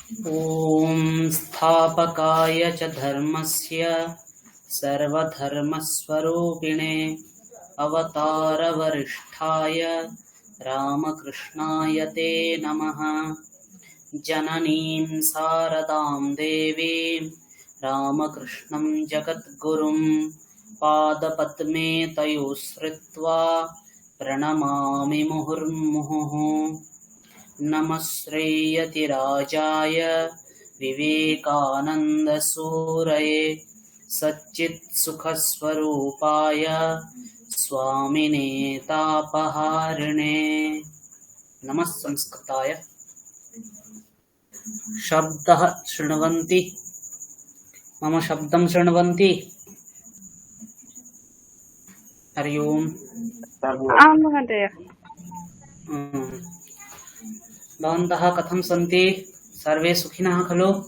ॐ स्थापकाय च धर्मस्य सर्वधर्मस्वरूपिणे अवतारवरिष्ठाय रामकृष्णाय ते नमः। जननीं शारदां देवीं रामकृष्णं जगद्गुरुं पादपद्मे तयोश्रित्वा प्रणमामि मुहुर्मुहुः। नमः श्रेयतिराजाय विवेकानन्दसूरये सच्चित्सुखस्वरूपाय स्वामिने तापहारिणे। नमः संस्कृताय। शब्दः शृण्वन्ति? मम शब्दं शृण्वन्ति? हरि ओम्। आम् महोदय। भवन्तः कथं सन्ति? सर्वे सुखिनः खलु?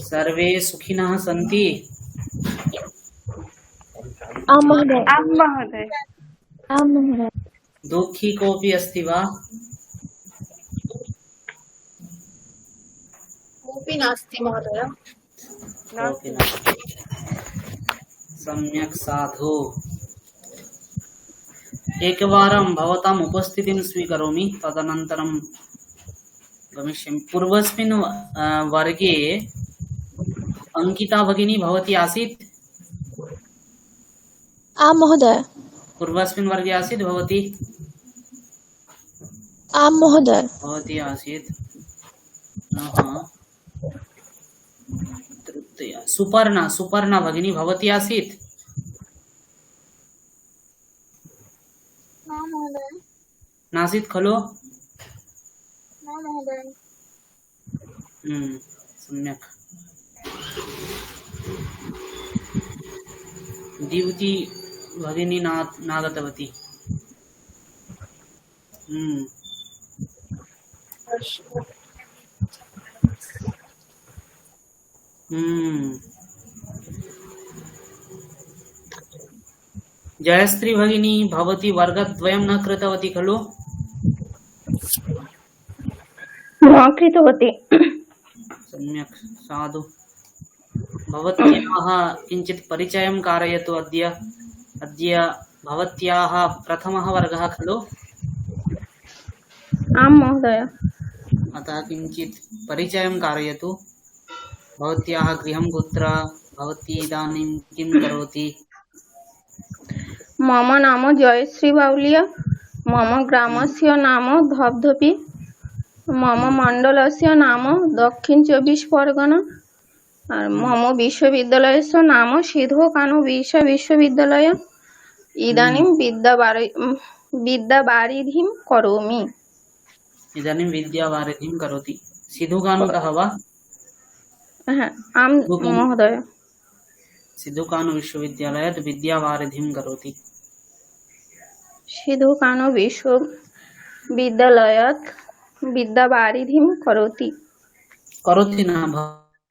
सर्वे सुखिनः सन्ति? आम् महोदय। आम् महोदय। आम् महोदय। दुःखी कोऽपि अस्ति वा? कोऽपि नास्ति महोदय। कोऽपि नास्ति। सम्यक् साधु। एकवारं भवताम् उपस्थितिं स्वीकरोमि, तदनन्तरं गमिष्यामि। पूर्वस्मिन् वर्गे अंकिता भगिनी भवती आसीत्? आम् महोदय। पूर्वस्मिन् वर्गे आसीत् भवती? आम् महोदय। भवती आसीत्। तृतीया सुपर्णा भगिनी भवती आसीत्? नासीत् खलु? सम्यक्। द्युति भगिनी नागतवती। जयश्री भगिनी भवती वर्गद्वयं न कृतवती खलु? न कृतवती। सम्यक् साधु। भवत्याः किञ्चित् परिचयं कारयतु। अद्य भवत्याः प्रथमः वर्गः खलु? आम् महोदय। अतः किञ्चित् परिचयं कारयतु। भवत्याः गृहं कुत्र? भवती इदानीं किं करोति? मम नाम जयश्री बावलिया। मम ग्रामस्य नाम धप्धपि। मम मण्डलस्य नाम दक्षिण 24 परगना। मम विश्वविद्यालयस्य नाम सिधो-कानो विश्वविद्यालय। इदानीं विद्यावारिधिं करोमि। इदानीं विद्यावारिधिं करोति। सिधो-कानोतः वा? आम् महोदय। सिधो-कानो विश्वविद्यालयात् विद्यावारिधिं करोति। सिधो-कानो विश्वविद्यालयात् विद्यावारिधिं करोति। करोति न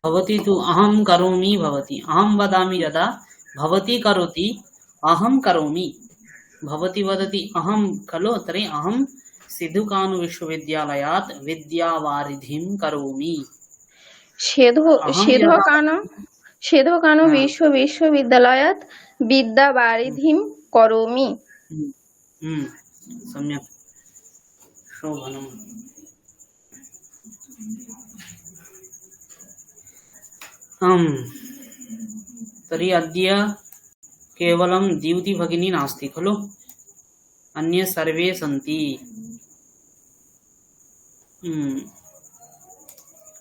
भवती तु अहं करोमि भवति। अहं वदामि यदा भवती करोति अहं करोमि। भवती वदति अहं खलु, तर्हि अहं सिधो-कानो विश्वविद्यालयात् विद्यावारिधिं करोमि। सिधो-कानो विश्वविद्यालयात् विद्यावारिधिं करोमि। सम्यक् शोभनम्। तर्हि अद्य केवलं द्युति भगिनी नास्ति खलु? अन्ये सर्वे सन्ति।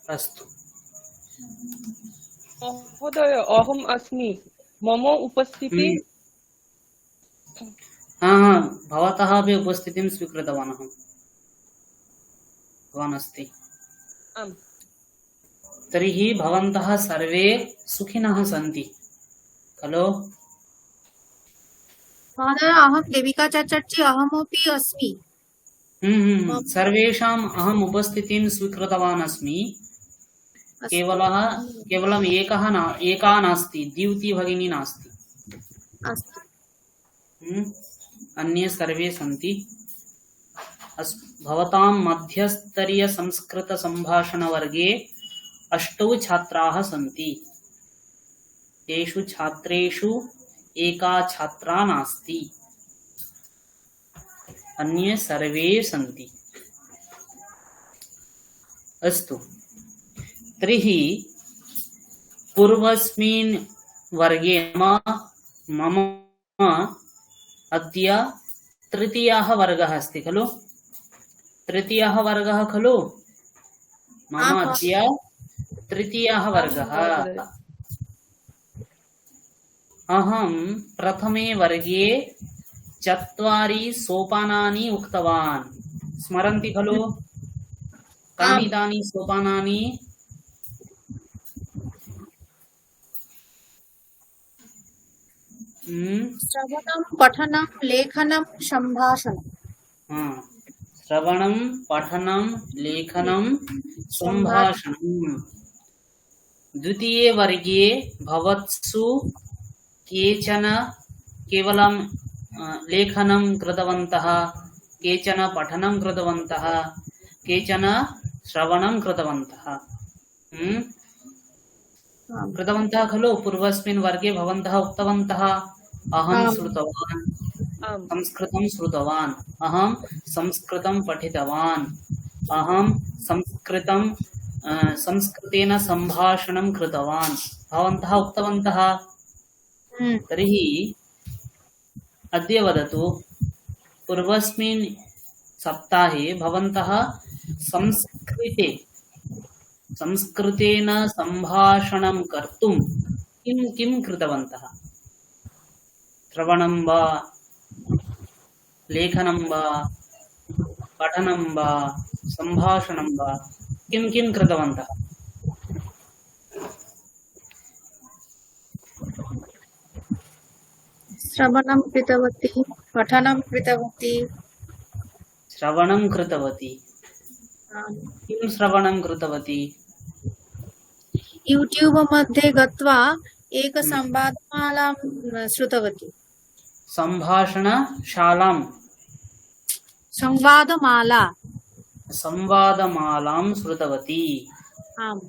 अस्तु महोदय, अहम् अस्मि। मम उपस्थिति भवतः अपि उपस्थितिं स्वीकृतवान् अहं। भवान् अस्ति। तर्हि भवन्तः सर्वे सुखिनः सन्ति खलु? महोदय, अहं देविका चटर्जी, अहमपि अस्मि। सर्वेषाम् अहम् उपस्थितिं स्वीकृतवान् अस्मि। केवलम् एका नास्ति, द्युति भगिनी नास्ति। अन्ये सर्वे सन्ति। भवतां मध्यस्तरीय संस्कृत संभाषण वर्गे 8 छात्राः सन्ति। तेषु छात्रेषु एका छात्रा नास्ति। अन्ये सर्वे सन्ति। अस्तु, तर्हि पूर्वस्मिन् वर्गे मम अद्य तृतीयः वर्गः अस्ति खलु? तृतीयः वर्गः खलु? मम अद्य तृतीयः वर्गः। अहं प्रथमे वर्गे 4 सोपानानि उक्तवान्। स्मरन्ति खलु? कानि तानि सोपानानि? श्रवणं, पठनं, लेखनं, सम्भाषणम्। श्रवणं, पठनं, लेखनं, सम्भाषणम्। द्वितीये वर्गे भवत्सु केचन केवलं लेखनं कृतवन्तः, केचन पठनं कृतवन्तः, केचन श्रवणं कृतवन्तः। कृतवन्तः खलु? पूर्वस्मिन् वर्गे भवन्तः उक्तवन्तः अहं श्रुतवान्, संस्कृतं श्रुतवान्, अहं संस्कृतं पठितवान्, अहं संस्कृतेन सम्भाषणं कृतवान्, भवन्तः उक्तवन्तः। तर्हि अद्य वदतु, पूर्वस्मिन् सप्ताहे भवन्तः संस्कृतेन सम्भाषणं कर्तुं किं कृतवन्तः? श्रवणं वा, लेखनं वा, पठनं वा, सम्भाषणं वा, किं कृतवन्तः? श्रवणं कृतवती, पठनं कृतवती। श्रवणं कृतवती। किं श्रवणं कृतवती? यूट्यूब मध्ये गत्वा एक संवादमालां श्रुतवती। सम्भाषणशालां, संवादमालां श्रुतवती। आम्।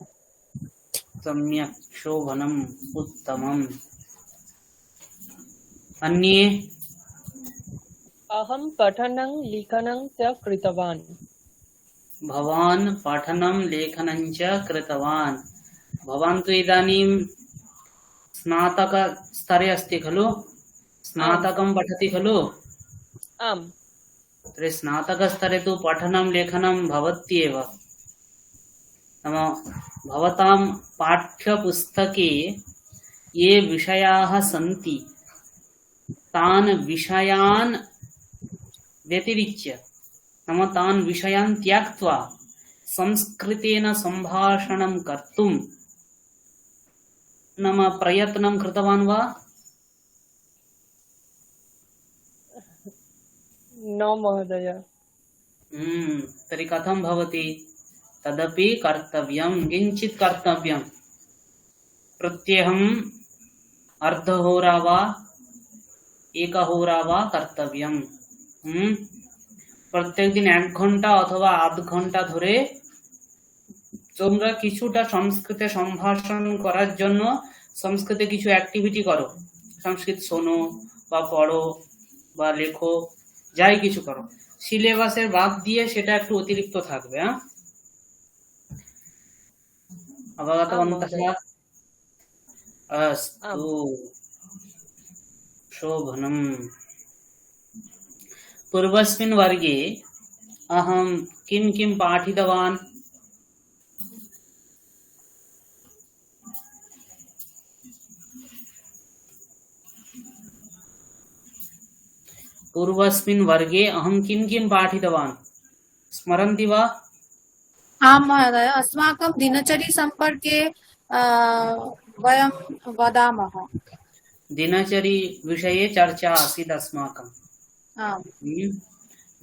सम्यक्, शोभनम्, उत्तमम्। अन्ये? अहं पठनं लेखनं च कृतवान्। भवान् पठनं लेखनं च कृतवान्। भवान् तु इदानीं स्नातकस्तरे अस्ति खलु? स्नातकं पठति खलु? आम्। तर्हि स्नातकस्तरे तु पठनं लेखनं भवत्येव। नाम भवतां पाठ्यपुस्तके ये विषयाः सन्ति तान् विषयान् व्यतिरिच्य, नाम तान् विषयान् त्यक्त्वा संस्कृतेन सम्भाषणं कर्तुं नाम प्रयत्नं कृतवान् वा? न महोदय। तर्हि कथं भवति? तदपि कर्तव्यं, किञ्चित् कर्तव्यं। प्रत्यहम् अर्धहोरा वा 1 होरा वा कर्तव्यं। प्रत्येक दिन 1 ঘন্টা অথবা আধ ঘন্টা ধরে তোমরা কিছুটা সংস্কৃতে সম্ভাষণ করার জন্য সংস্কৃতে কিছু অ্যাক্টিভিটি করো। সংস্কৃত শোনো বা পড়ো বা লেখো, যাই কিছু করো। সিলেবাসের বাদ দিয়ে সেটা একটু অতিরিক্ত থাকবে। अवगतवन्तः? अस्तु, शोभनम्। पूर्वस्मिन् वर्गे अहं किं पाठितवान्? पूर्वस्मिन् वर्गे अहं किं पाठितवान्? स्मरन्ति वा? आम् महोदय, अस्माकं दिनचरी सम्पर्के वयं वदामः। दिनचरी विषये चर्चा आसीत् अस्माकम्।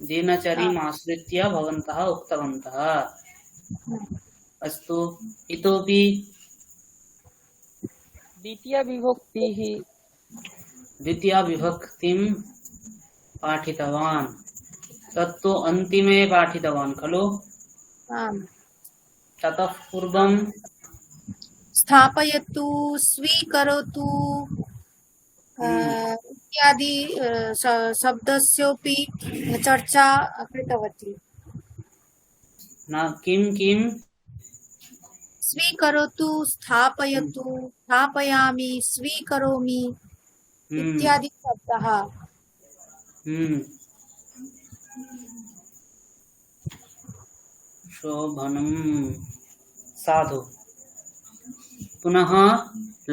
दिनचरीम् आश्रित्य भवन्तः उक्तवन्तः। अस्तु, इतोपि? द्वितीया विभक्तिः। द्वितीया विभक्तिं पाठितवान् तत्तु अन्तिमे पाठितवान् खलु आम् ततः पूर्वं स्थापयतु स्वीकरोतु इत्यादि शब्दस्योपि चर्चा कृतवती न किं किं स्वीकरोतु स्थापयतु स्थापयामि स्वीकरोमि इत्यादि शब्दः शोभनं साधु पुनः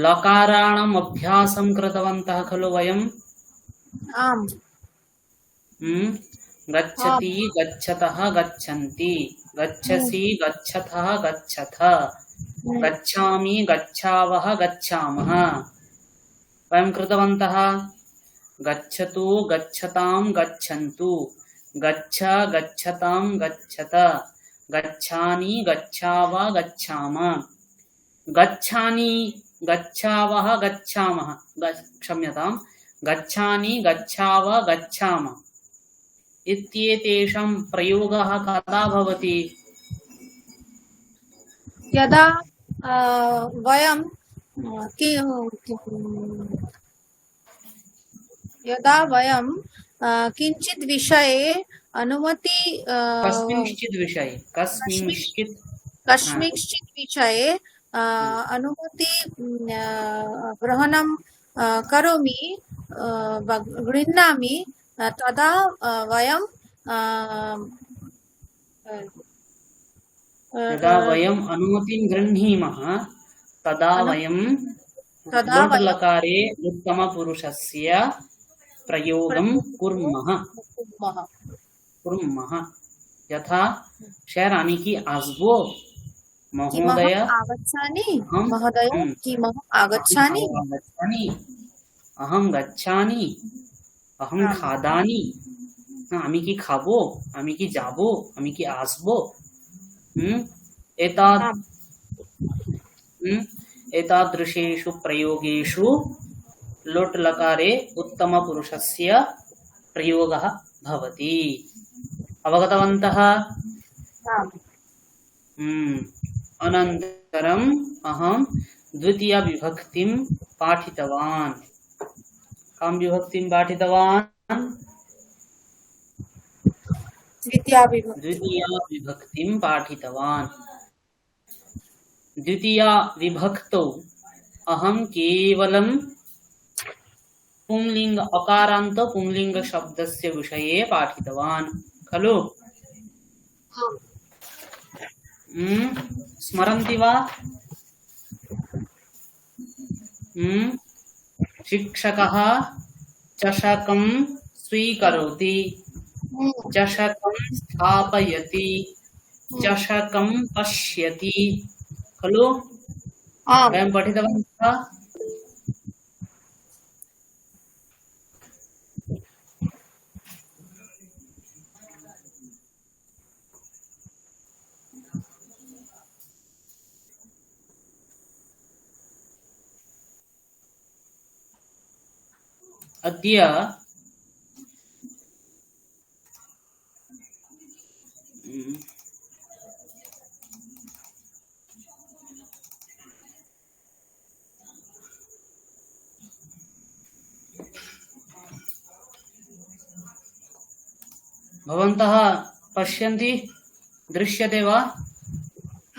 लकाराणाम् अभ्यासं कृतवन्तः खलु वयम् आम् गच्छति गच्छतः गच्छन्ति गच्छसि गच्छतः गच्छथ गच्छामि गच्छावः गच्छामः वयं कृतवन्तः गच्छतु गच्छतां गच्छन्तु गच्छ गच्छतां गच्छत गच्छानि गच्छाव गच्छाम गच्छानि गच्छावः गच्छामः क्षम्यतां गच्छानि गच्छाव गच्छाम इत्येतेषां प्रयोगः कदा भवति यदा वयं किञ्चित् विषये अनुमति कस्मिंश्चित् विषये कस्मिंश्चित् विषये अनुमति ग्रहणं करोमि गृह्णामि तदा वयं यदा वयम् अनुमतिं गृह्णीमः तदा वयं लोट्लकारे उत्तमपुरुषस्य प्रयोगं कुर्मः यथा शेरानी की आसबो महोदय आगच्छामि महोदय किमहम् आगच्छामि अहं गच्छामि अहं खादामि आमी की खाबो आमी की जाबो आमी की आसबो एतादृशेषु प्रयोगेषु लोट् लकारे उत्तमपुरुषस्य प्रयोगः भवति अवगतवन्तः अनन्तरम् अहं द्वितीय विभक्तिं पाठितवान् कां विभक्तिं पाठितवान् द्वितीया विभक्तिं पाठितवान् द्वितीया विभक्तौ अहं केवलं पुंलिंग अकारान्त पुंलिंग शब्दस्य विषये पाठितवान् खलु स्मरन्ति वा शिक्षकः चषकं स्वीकरोति चषकं स्थापयति चषकं पश्यति खलु वयं पठितवन्तः अद्य भवन्तः पश्यन्ति दृश्यते वा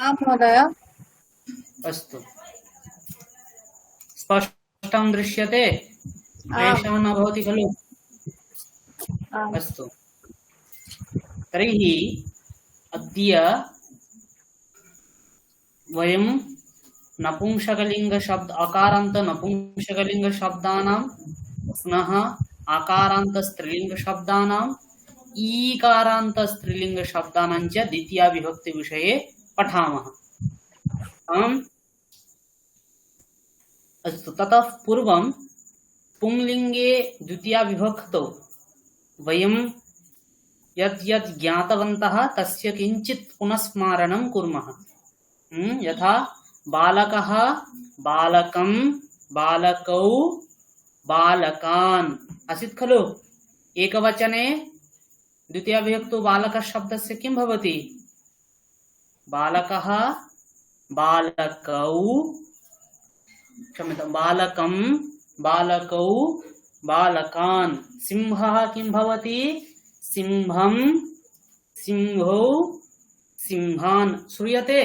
आम् महोदय अस्तु स्पष्टं दृश्यते क्लेशः न भवति खलु अस्तु तर्हि अद्य वयं नपुंसकलिङ्गशब्द अकारान्त नपुंसकलिङ्गशब्दानां पुनः आकारान्त स्त्रीलिङ्गशब्दानां ईकारान्त स्त्रीलिङ्गशब्दानां च द्वितीया विभक्ति विषये पठामः अस्तु ततः पूर्वं पुंलिङ्गे द्वितीया विभक्तौ वयं यत् यत् ज्ञातवन्तः तस्य किञ्चित् पुनस्मारणं कुर्मः यथा बालकः बालकं बालकौ बालकान् आसीत् खलु एकवचने द्वितीय विभक्तो बालक शब्दस्य किं भवति? बालकः, बालकौ, क्षम्यतां, बालकं, बालकौ, बालकान्। सिंहः किं भवति? सिंहं, सिंहौ, सिंहान्। श्रूयते?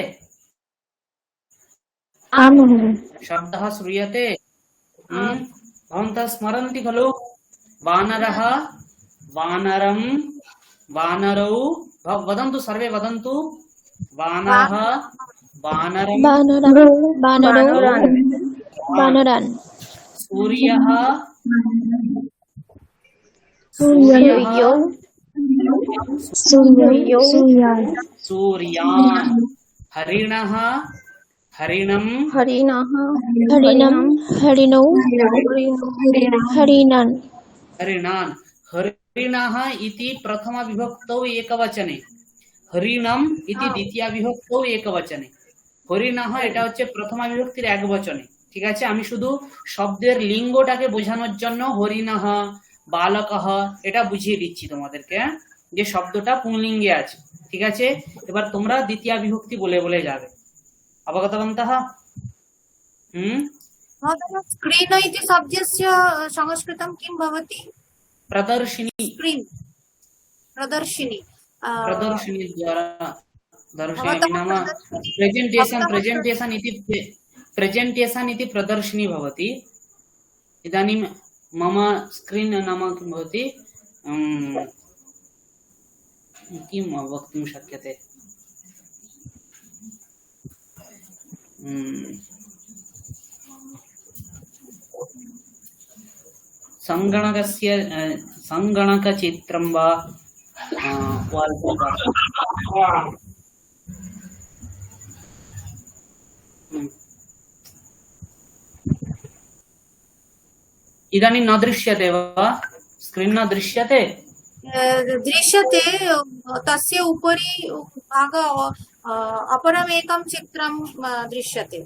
आम् महोदय। शब्दः श्रूयते? भवन्तः स्मरन्ति खलु? वानरः, वानरं, वानरौ। वदन्तु, सर्वे वदन्तु। वानरः, वानरं, वानरान्। सूर्यः, सूर्यान्। हरिणः, हरिणं, हरिणौ, हरिणान्। हरिणान्। हरिणः इति प्रथमविभक्तौ एकवचने, हरिणम् इति দ্বিতীয় একবচনে, হরিণः এটা হচ্ছে প্রথমা বিভক্তির একবচনে। ঠিক আছে, আমি শুধু শব্দের লিঙ্গটাকে বোঝানোর জন্য হরিণः, বালকः এটা বুঝিয়ে দিচ্ছি তোমাদেরকে, যে শব্দটা পুংলিঙ্গে আছে। ঠিক আছে, এবার তোমরা দ্বিতীয় বিভক্তি বলে বলে যাবে। অবগতवन्तः? स्क्रीन इति शब्दस्य संस्कृतं किं भवति? प्रदर्शिनी। स्क्रीन, प्रदर्शिनी। प्रदर्शिनी द्वारा दर्शयामि नाम प्रेजेंटेशन, प्रेजेंटेशन इति प्रदर्शिनी भवति। इदानीं मम स्क्रीन् नाम किं भवति, किं वक्तुं शक्यते, संगणकस्य संगणकचित्रं वा वाल्पेपर्। इदानीं न दृश्यते वा? स्क्रीन् न दृश्यते? दृश्यते, तस्य उपरि भाग अपरम् एकं चित्रं दृश्यते,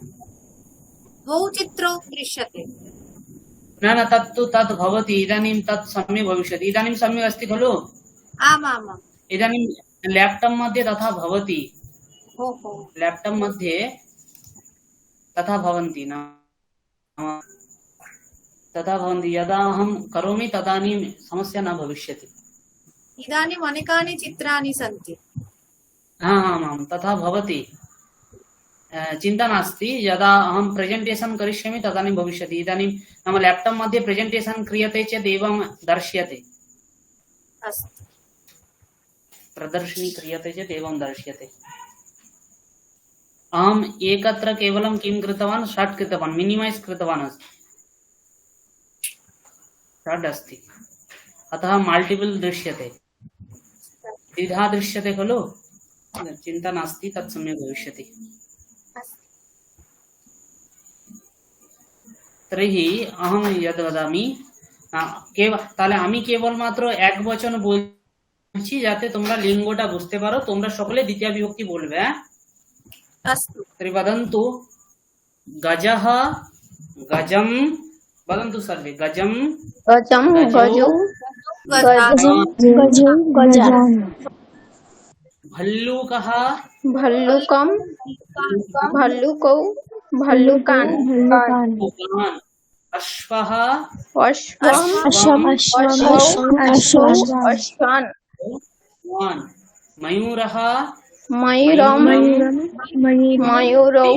द्वौ चित्रौ दृश्यते। न न, तत्तु तद् भवति, इदानीं तत् सम्यक् भविष्यति। इदानीं सम्यक् अस्ति खलु? आमाम्। इदानीं लैपटॉप मध्ये तथा भवति, लैपटॉप मध्ये तथा भवन्ति न, तथा भवन्ति। यदा अहं करोमि तदानीं समस्या न भविष्यति। इदानीम् अनेकानि चित्राणि सन्ति। आमां, तथा भवति, चिन्ता नास्ति। यदा अहं प्रेजेंटेशन करिष्यामि तदानीं भविष्यति। इदानीं नाम लैपटॉप मध्ये प्रेजेंटेशन क्रियते चेत् एवं दर्श्यते, प्रदर्शनी क्रियते चेत् एवं दर्श्यते। अहम् एकत्र केवलं किं कृतवान्, शार्ट् कृतवान्, मिनिमैस् कृतवान् अस्ति, शार्ट् अस्ति, अतः मल्टिपल दृश्यते, द्विधा दृश्यते खलु? चिन्ता नास्ति, तत् सम्यक् भविष्यति। तर्हि अहं यद् वदामि, তাহলে আমি কেবলমাত্র এক বচন বলছি যাতে তোমরা লিঙ্গটা বুঝতে পারো। তোমরা সকলে দ্বিতীয় বিভক্তি বলবে। तर्हि वदन्तु, गजः, गजं, वदन्तु सर्वे, गजं, गजौ, गजान्। भल्लूकः, भल्लूकं, भल्लूकौ, भल्लूकान्। अश्वः, अश्वान्। मयूरः, मयूरौ,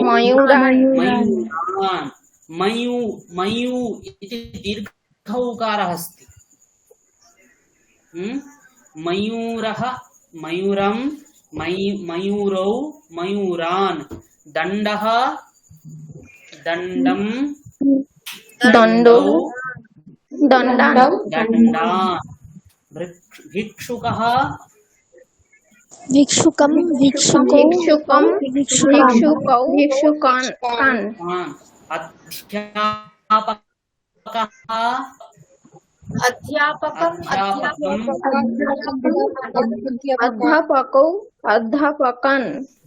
मयूरान्। मयू इति दीर्घ उकारः अस्ति। मयूरः, मयूरं, मयूरौ, मयूरान्। दण्डः, दण्डं, दण्डौ, दण्डान्। भिक्षुकः, भिक्षुकं, भिक्षुकान्।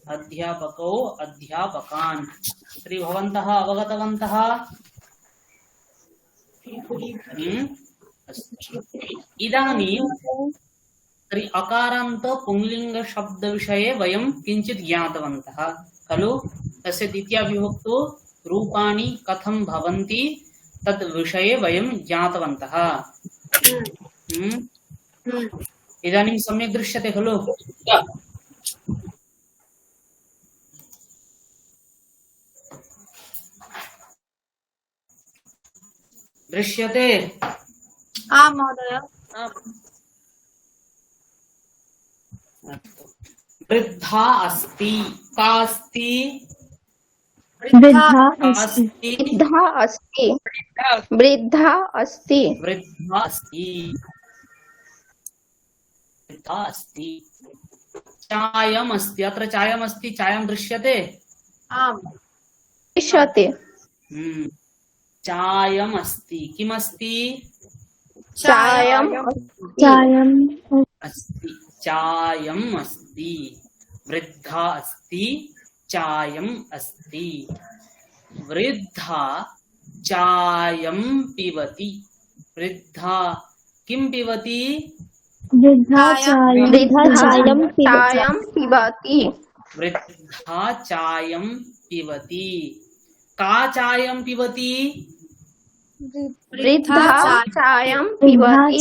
अध्यापकौ, अध्यापकान्। तर्हि भवन्तः अवगतवन्तः? अस्तु। इदानीं तर्हि अकारान्त पुंलिङ्गशब्दविषये वयं किञ्चित् ज्ञातवन्तः खलु। तस्य द्वितीया विभक्तौ रूपाणि कथं भवन्ति तद् विषये वयं ज्ञातवन्तः। इदानीं सम्यक् दृश्यते खलु। दृश्यते। आम् महोदय। आम्। वृद्धा अस्ति। का अस्ति? वृद्धा अस्ति। वृद्धा अस्ति वृद्धा अस्ति वृद्धा अस्ति। वृद्धा अस्ति। चायम् अस्ति। अत्र चायम् अस्ति। चायं दृश्यते। आम् दृश्यते चायम् अस्ति। किमस्ति? चायम् अस्ति। चायम् अस्ति। वृद्धा अस्ति। चायम् अस्ति। वृद्धा चायं पिबति। वृद्धा किं पिबति? वृद्धा चायं पिबति वृद्धा चायं पिबति। का चायं पिबति? वृद्धा चायं पिबति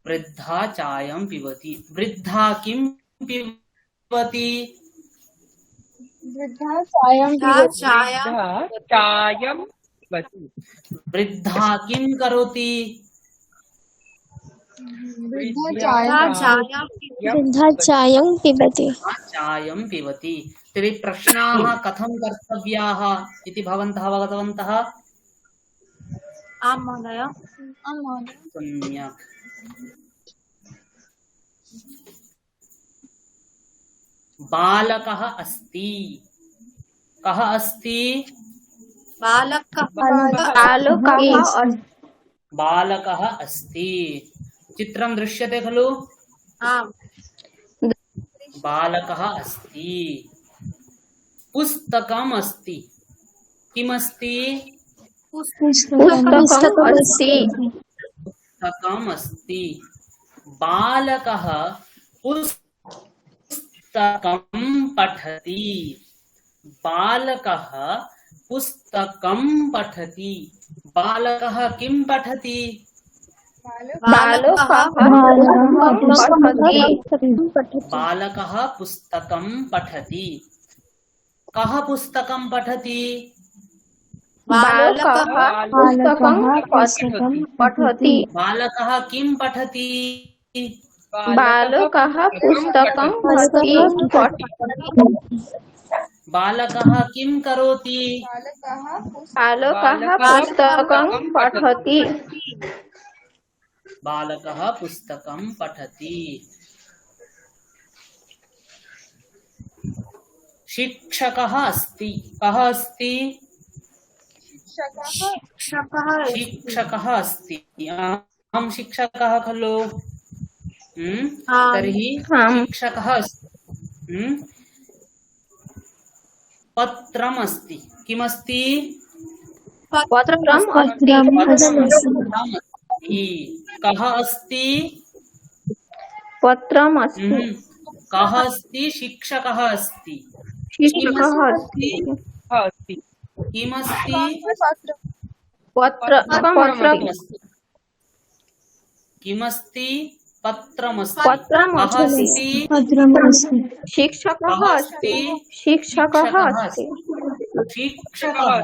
वृद्धा चायं पिबति। वृद्धा किं पिबति? वृद्धा चायं चायं पिबति। वृद्धा किं करोति? वृद्धा चायं पिबति चायं पिबति। तर्हि प्रश्नाः कथं कर्तव्याः इति भवन्तः अवगतवन्तः? आम् महोदय। सम्यक्। बालकः अस्ति। कः अस्ति? बालकः अस्ति। चित्रं दृश्यते खलु। आम् बालकः अस्ति। पुस्तकम् अस्ति। किमस्ति? पुस्तकम् अस्ति। बालकः पुस्तकं पठति। बालकः पुस्तकं पठति। बालकः किं पठति? बालकः पुस्तकं पठति। कः पुस्तकं पठति? बालकः किं पठति? बालकः पुस्तकं बालकः किं करोति? बालकः पुस्तकं पठति बालकः पुस्तकं पठति। शिक्षकः अस्ति। कः अस्ति? शिक्षकः अस्ति। अहं शिक्षकः खलु। तर्हि शिक्षकः अस्ति। पत्रम् अस्ति। किमस्ति? पत्रम् कः अस्ति? पत्रम् अस्ति कः अस्ति? शिक्षकः अस्ति। शिक्षकः अस्ति किमस्ति? पत्रमस्ति किमस्ति? पत्रमस्ति। पत्रमस्ति शिक्षकः अस्ति शिक्षकः अस्ति शिक्षकः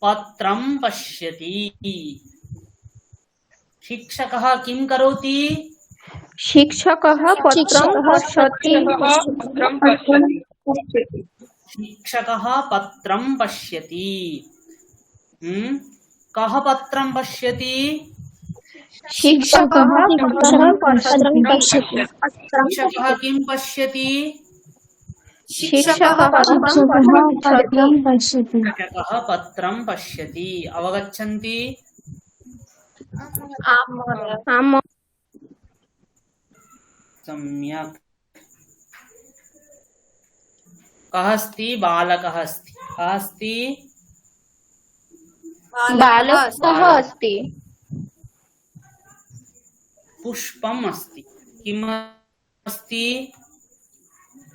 पत्रं पश्यति। शिक्षकः किं करोति? शिक्षकः पत्रं पश्यति शिक्षकः पत्रं पश्यति। कः पत्रं पश्यति? शिक्षकः पत्रं पश्यति शिक्षकः किं पश्यति? शिक्षकः पत्रं पश्यति। अवगच्छन्ति? आम् सम्यक्। कः अस्ति? बालकः अस्ति। कः अस्ति? बालकः अस्ति पुष्पम् अस्ति किम् अस्ति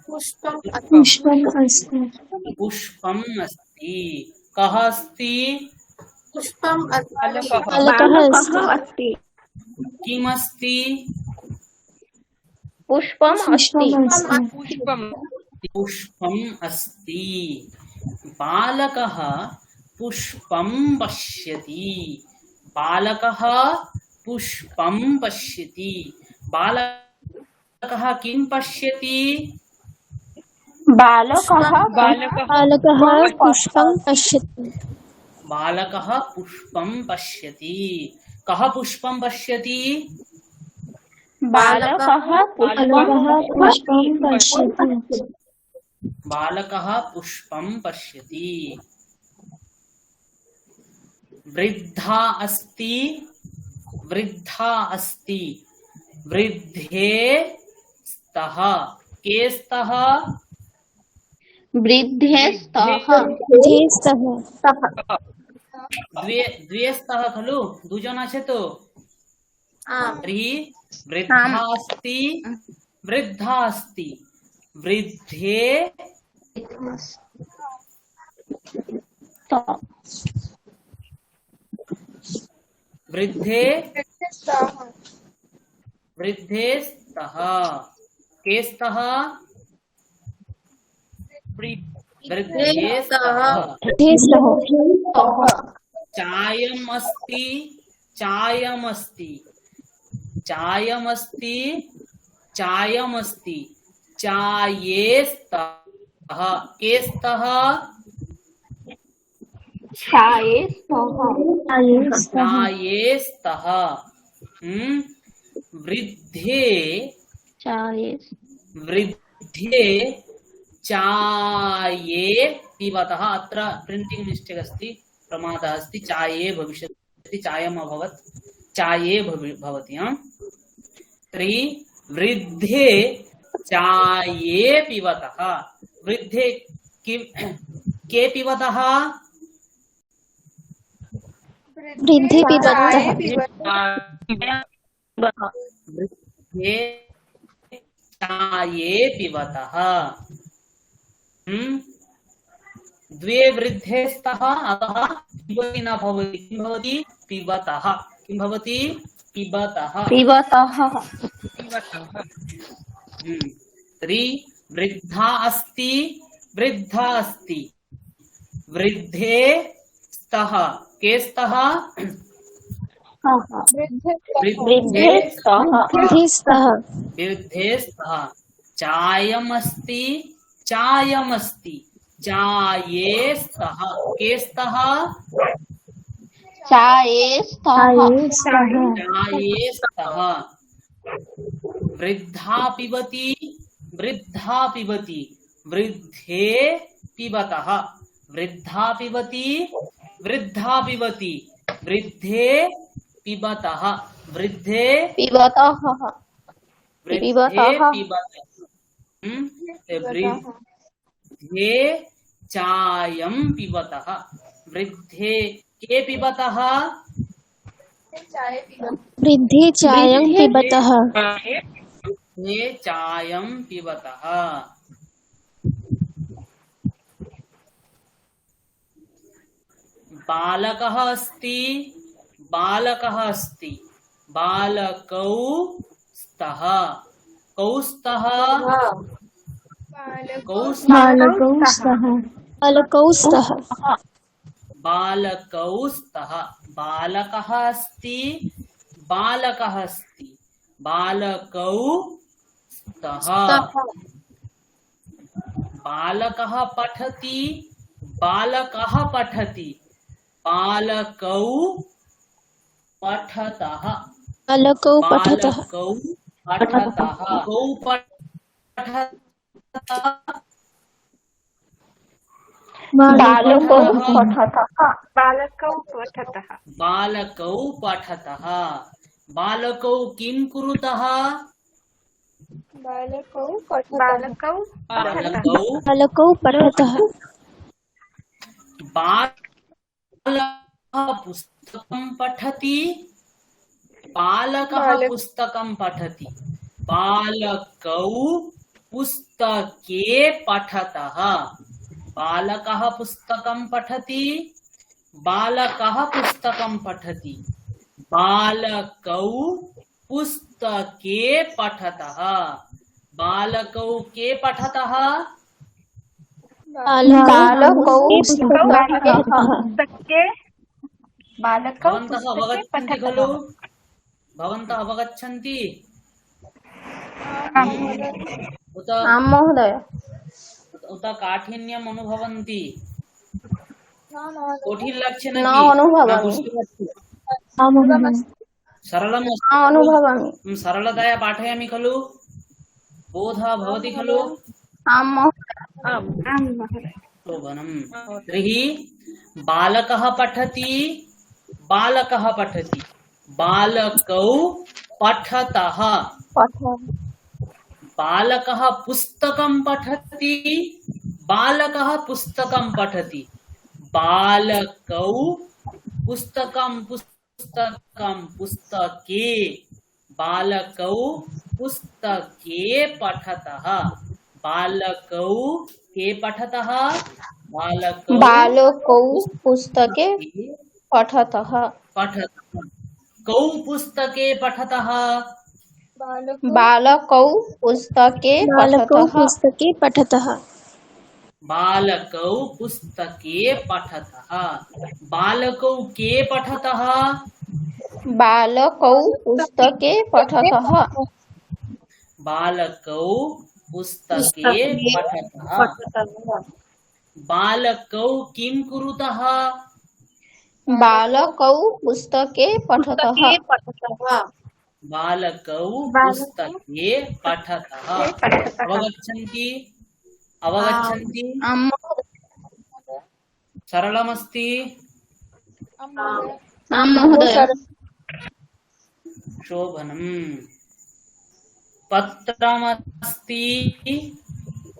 पुष्पम् पुष्पम् अस्ति पुष्पम् अस्ति कः अस्ति पुष्पम् अस्ति बालकः अस्ति अस्ति किम् अस्ति पुष्पम् अस्ति पुष्पम् पुष्पम् अस्ति बालकः पुष्पं पश्यति बालकः पुष्पं पश्यति बालकः किं पश्यति बालकः बालकः पुष्पं पश्यति बालकः पुष्पं पश्यति कः पुष्पं पश्यति बालकः पुष्पं पश्यति बालकः पुष्पं पश्यति वृद्धा अस्ति वृद्धा अस्ति वृद्धे स्तः के स्तः वृद्धे स्तः द्वे स्तः खलु दुजन আছে তো आम् तर्हि वृद्धा अस्ति वृद्धा अस्ति वृद्धे वृद्धे वृद्धे स्तः के स्तः वृद्धे स्तः चायम् अस्ति चायम् अस्ति चायम् अस्ति चायम् अस्ति चाये स्तः के स्तः चाये स्तः चाये स्तः वृद्धे चाये वृद्धे चाये पिबतः अत्र प्रिंटिंग मिस्टेक् अस्ति प्रमादः अस्ति चाये भविष्यति चायम् अभवत् चाये भवति तर्हि वृद्धे चाये पिबतः वृद्धे के पिबतः वृद्धे पिबतः वृद्धे चाये पिबतः द्वे वृद्धे स्तः अतः पिबति न भवति किं भवति पिबतः किं भवति पिबतः तर्हि वृद्धा अस्ति वृद्धा अस्ति वृद्धे स्तः के स्तः वृद्धे स्तः वृद्धे स्तः चायम् अस्ति चायम् अस्ति चाये स्तः के स्तः चाये स्तः चाये स्तः वृद्धा पिबति वृद्धा पिबति वृद्धे पिबतः वृद्धा पिबति वृद्धा पिबति वृद्धे पिबतः वृद्धे पिबतः वृद्धे पिबतः वृद्धे चायं पिबतः वृद्धे के पिबतः वृद्धे चायं पिबतः वृद्धे चायं पिबतः बालकः अस्ति बालकः अस्ति बालकौ स्तः कौ स्तः कौ बालकौ स्तः बालकौ स्तः बालकौ स्तः बालकः अस्ति बालकः अस्ति बालकौ स्तः बालकः पठति बालकः पठति बालकौ पठतः बालकौ पठतः बालकौ पठतः कौ पठतः बालकौ पठतः बालकौ पठतः बालकौ पठतः बालकौ किं कुरुतः बालकौ बालकौ बालकौ पठतः बालकः पुस्तकं पठति बालकः पुस्तकं पठति बालकौ पुस्तके पठतः बालकः पुस्तकं पठति बालकः पुस्तकं पठति बालकौ पुस्तके पठतः बालकौ के पठतः बालकौ पुस्तके पुस्तके बालकौ भवन्तः पुस्तके अवगच्छन्ति पठतः खलु भवन्तः अवगच्छन्ति उत आं महोदय उत काठिन्यम् अनुभवन्ति कठिन लक्ष्य न अनुभवामि सरलम् न अनुभवामि सरलतया पाठयामि खलु बोधः भवति खलु आं महोदय आम् आं महोदय शोभनम् तर्हि बालकः पठति बालकः पठति बालकौ पठतः बालकः पुस्तकं पठति बालकः पुस्तकं पठति बालकौ पुस्तकं पुस्तके बालकौ पुस्तके पठतः बालकौ के पठतः बालकौ पुस्तके पठतः पठतः कौ पुस्तके पठतः बालकौ पुस्तके पठतः बालकौ पुस्तके पठतः बालकौ के पठतः बालकौ पुस्तके पठतः बालकौ पुस्तके पठतः बालकौ किं कुरुतः बालकौ पुस्तके पठतः बालकौ पुस्तके पठतः अवगच्छन्ति अवगच्छन्ति आं सरलमस्ति महोदय शोभनम् पत्रमस्ति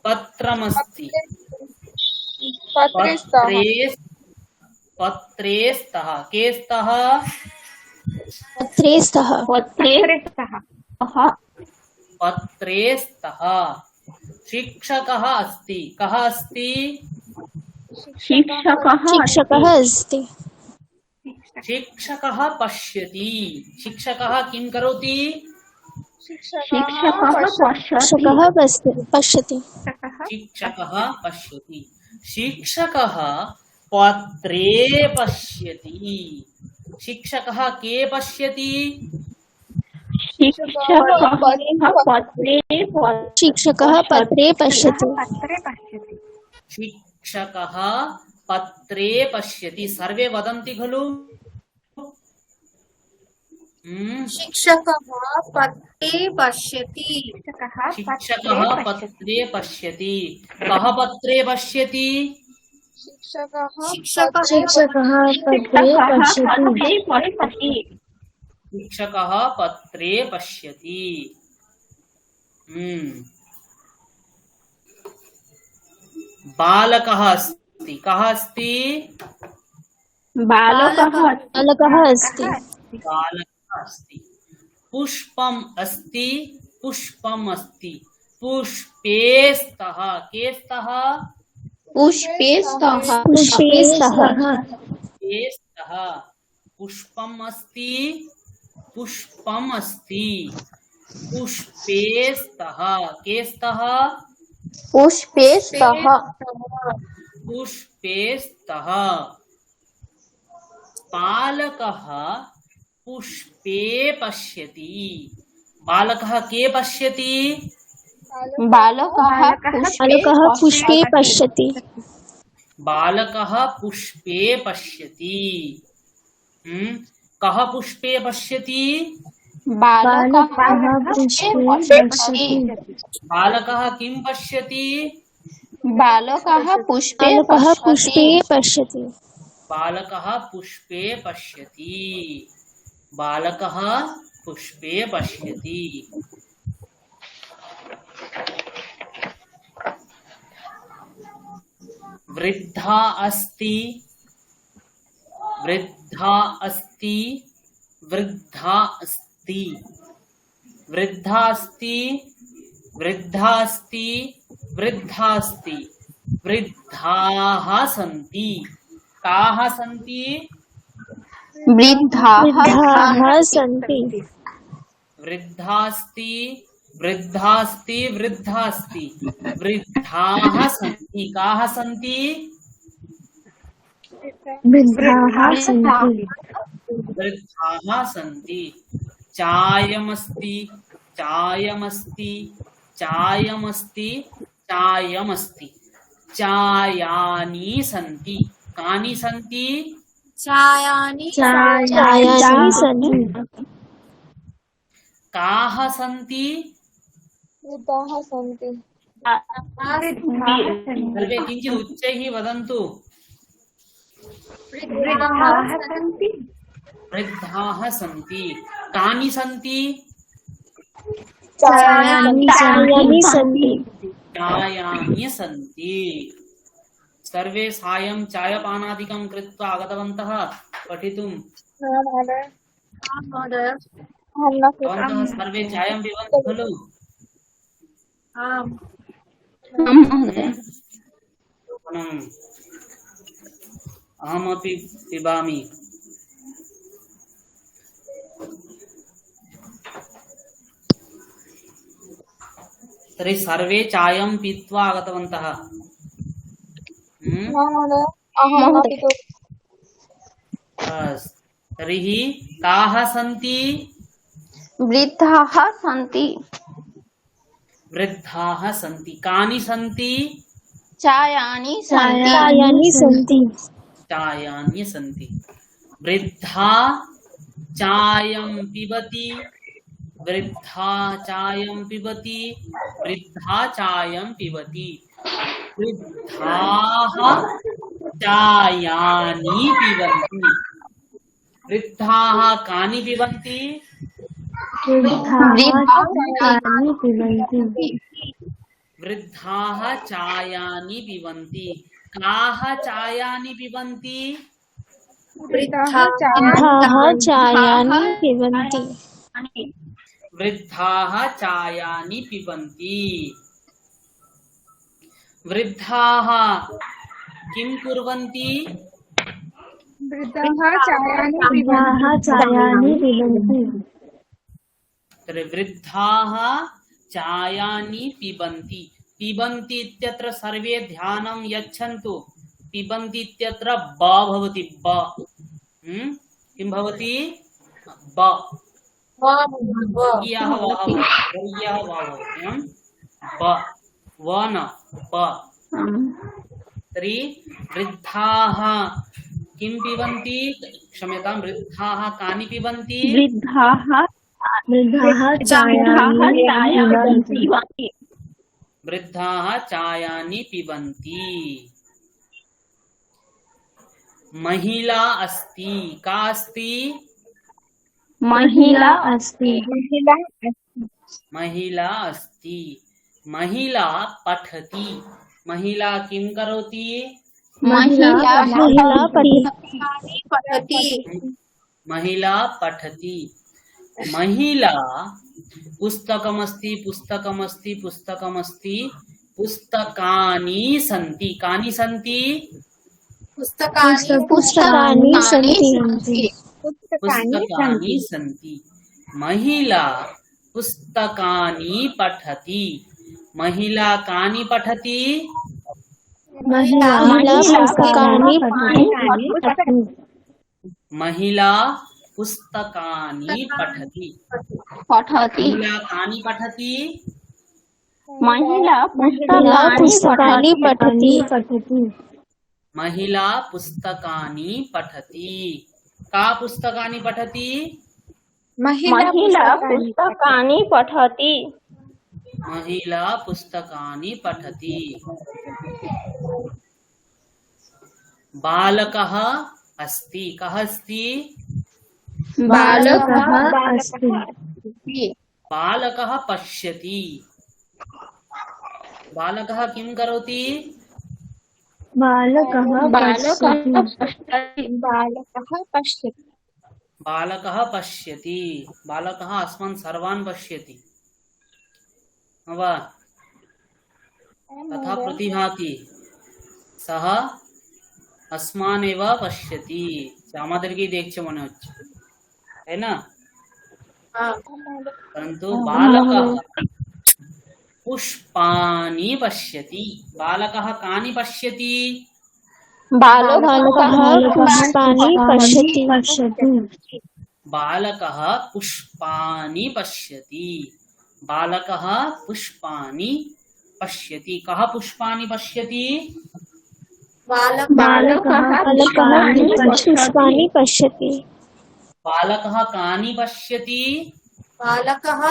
पत्रमस्ति पत्रे स्तः के स्तः पत्रे स्तः शिक्षकः अस्ति कः अस्ति शिक्षकः अस्ति शिक्षकः पश्यति शिक्षकः किं करोति शिक्षकः पश्यति शिक्षकः पश्यति शिक्षकः पत्रे पश्यति शिक्षकः के पश्यति शिक्षकः पत्रे पश्यति शिक्षकः पत्रे पश्यति सर्वे वदन्ति खलु शिक्षकः पत्रे पश्यति शिक्षकः पत्रे पश्यति कः पत्रे पश्यति शिक्षकः शिक्षकः पत्रे पश्यति बालकः अस्ति कः अस्ति बालकः अस्ति बालकः अस्ति पुष्पम् अस्ति पुष्पम् अस्ति पुष्पे स्तः के स्तः पुष्पे स्तः पुष्पम् अस्ति पुष्पम् अस्ति पुष्पे स्तः के स्तः पुष्पे स्तः पुष्पे स्तः बालकः पुष्पे पश्यति बालकः के पश्यति बालकः पुष्पे पश्यति बालकः पुष्पे पश्यति कः पुष्पे पश्यति बालकः किं पश्यति बालकः पुष्पे पश्यति बालकः पुष्पे पश्यति बालकः पुष्पे पश्यति वृद्धा अस्ति वृद्धा अस्ति वृद्धा अस्ति अस्ति वृद्धास्ति वृद्धास्ति वृद्धास्ति वृद्धाः सन्ति काः सन्ति वृद्धाः सन्ति वृद्धास्ति वृद्धास्ति वृद्धास्ति वृद्धाः सन्ति काः सन्ति वृद्धाः सन्ति वृद्धाः सन्ति चायमस्ति चायमस्ति चायमस्ति चायमस्ति चायानि सन्ति कानि सन्ति चायानि सन्ति काः सन्ति सर्वे किञ्चित् उच्चैः वदन्तु वृद्धाः सन्ति कानि सन्ति चायानि सन्ति चायानि सन्ति सर्वे सायं चायपानादिकं कृत्वा आगतवन्तः पठितुं भवन्तः सर्वे चायं पिबन्ति खलु अहमपि पिबामि तर्हि सर्वे चायं पीत्वा आगतवन्तः तर्हि काः सन्ति वृद्धाः सन्ति वृद्धाः सन्ति कानि सन्ति चायानि सन्ति चायानि सन्ति वृद्धा चायं पिबति वृद्धा चायं पिबति वृद्धा चायं पिबति वृद्धाः चायानि पिबन्ति वृद्धाः कानि पिबन्ति वृद्धाः चायानि पिबन्ति काः चायानि पिबन्ति वृद्धाः चायानि पिबन्ति वृद्धाः चायानि पिबन्ति वृद्धाः किं कुर्वन्ति वृद्धाः चायानि पिबन्ति वृद्धाः चायानि पिबन्ति पिबन्ति इत्यत्र सर्वे ध्यानं यच्छन्तु पिबन्ति इत्यत्र ब भवति ब किं भवति ब वर्गीयः वा भवति ब व न ब तर्हि वृद्धाः किं पिबन्ति क्षम्यतां वृद्धाः कानि पिबन्ति वृद्धाः चायानि पिबन्ति वृद्धाः चायानि पिबन्ति महिला अस्ति का अस्ति महिला अस्ति महिला अस्ति महिला पठति महिला किं करोति महिला पठति महिला पुस्तकमस्ति पुस्तकमस्ति पुस्तकमस्ति पुस्तकानि सन्ति कानि सन्ति पुस्तकानि सन्ति महिला पुस्तकानि पठति महिला कानि पठति महिला पुस्तकानि महिला पुस्तकानि पठति महिला कानि पठति महिला पुस्तकानि पठति महिला पुस्तकानि पठति का पुस्तकानि पठति महिला पुस्तकानि पठति महिला पुस्तकानि पठति बालकः अस्ति कः अस्ति बालकः अस्ति बालकः पश्यति बालकः किं करोति बालकः पश्यति बालकः पश्यति बालकः अस्मान् सर्वान् पश्यति तथा प्रतिभाति सः अस्मान् एव पश्यति আমাদেরকেই দেখছে মনে হচ্ছে তাই না परन्तु बालकः पुष्पाणि पश्यति बालकः कानि पश्यति बालकः पुष्पाणि पश्यति बालकः पुष्पाणि पश्यति बालकः पुष्पाणि पश्यति कः पुष्पाणि पश्यति बालकः पुष्पाणि पश्यति बालकः कानि पश्यति बालकः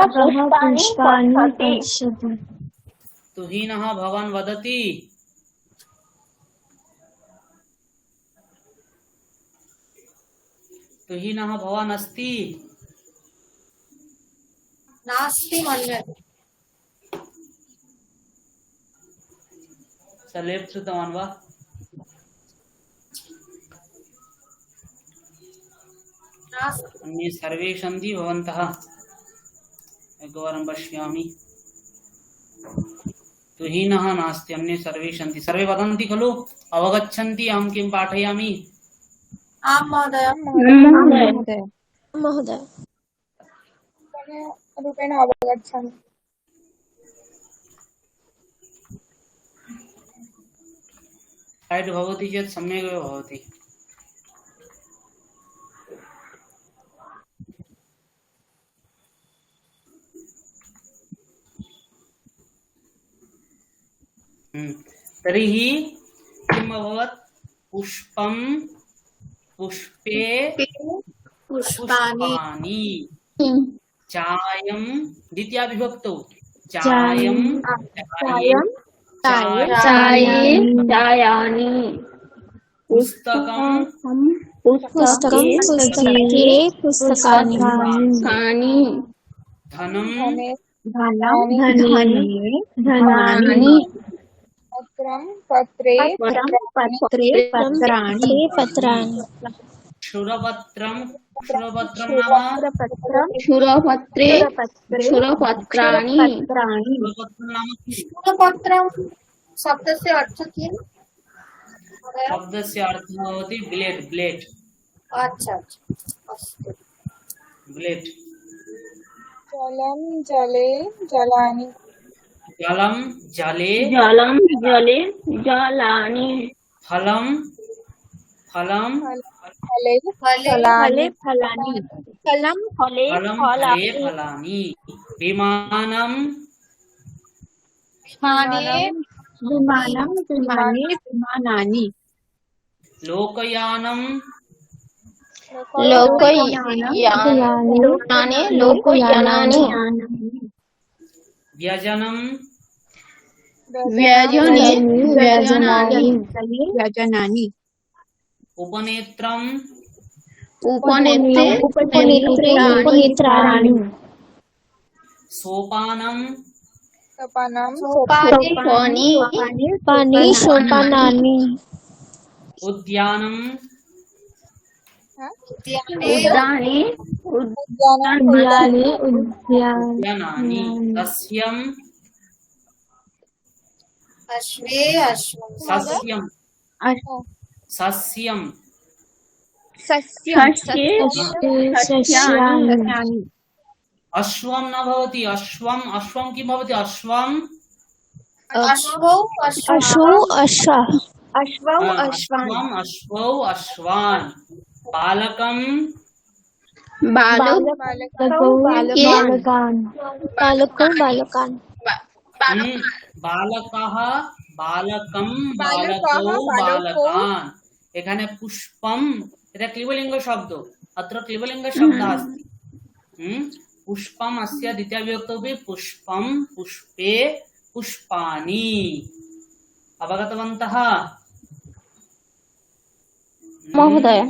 पुष्पाणि पश्यति तुहिनः भवान् वदति तुहिनः भवान् अस्ति नास्ति मन्यते सलेप् श्रुतवान् वा अन्ये सर्वे सन्ति भवन्तः एकवारं पश्यामि तुहिनः नास्ति अन्ये सर्वे सन्ति सर्वे वदन्ति खलु अवगच्छन्ति अहं किं पाठयामि आं महोदय महोदय रूपेण अवगच्छामि सैड् भवति चेत् सम्यगेव भवति तर्हि किम् अभवत् पुष्पं पुष्पे पुष्पाणि चायं द्वितीया विभक्तौ चायं चायानि पुस्तकं पुस्तकानि धनं धनानि पत्रे पत्राणि क्षुरपत्रं क्षुरपत्रं क्षुरपत्राणि नाम पत्रं शब्दस्य अर्थ किम् शब्दस्य अर्थः भवति ब्लेड् ब्लेड् अच्छा अस्तु ब्लेड् जलं जले जलानि जलं जले जलानि फलं फलं फले फले फलानि फलं फले फलानि विमानं विमानानि लोकयानं लोकयानानि व्यजनं व्यजनानि उपनेत्रं उपनेत्राणि सोपानं सोपानानि उद्यानं उद्यानानि सस्यं सस्यं सस्यं सस्यानि अश्वं न भवति अश्वं अश्वं किं भवति अश्वं अश्वौ अश्वान् बालकं बालकान् बालकः बालकं बालकौ बालकान् एखाने पुष्पम এটা क्लिबलिंग शब्द अत्र क्लिबलिंग शब्दः अस्ति पुष्पम अस्य द्वितीया विभक्तौ पुष्पम पुष्पे पुष्पाणि अवगतवन्तः महोदय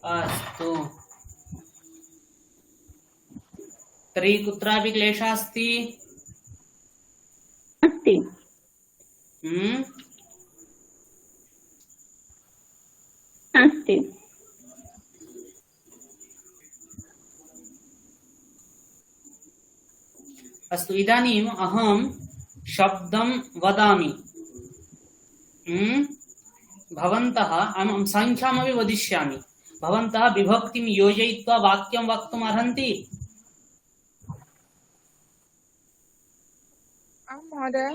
अस्तु तर्हि कुत्रापि क्लेशः अस्ति अस्ति अस्तु इदानीम् अहं शब्दं वदामि भवन्तः अहं संख्यामपि वदिष्यामि भवन्तः विभक्तिं योजयित्वा वाक्यं वक्तुम् अर्हन्ति आं महोदय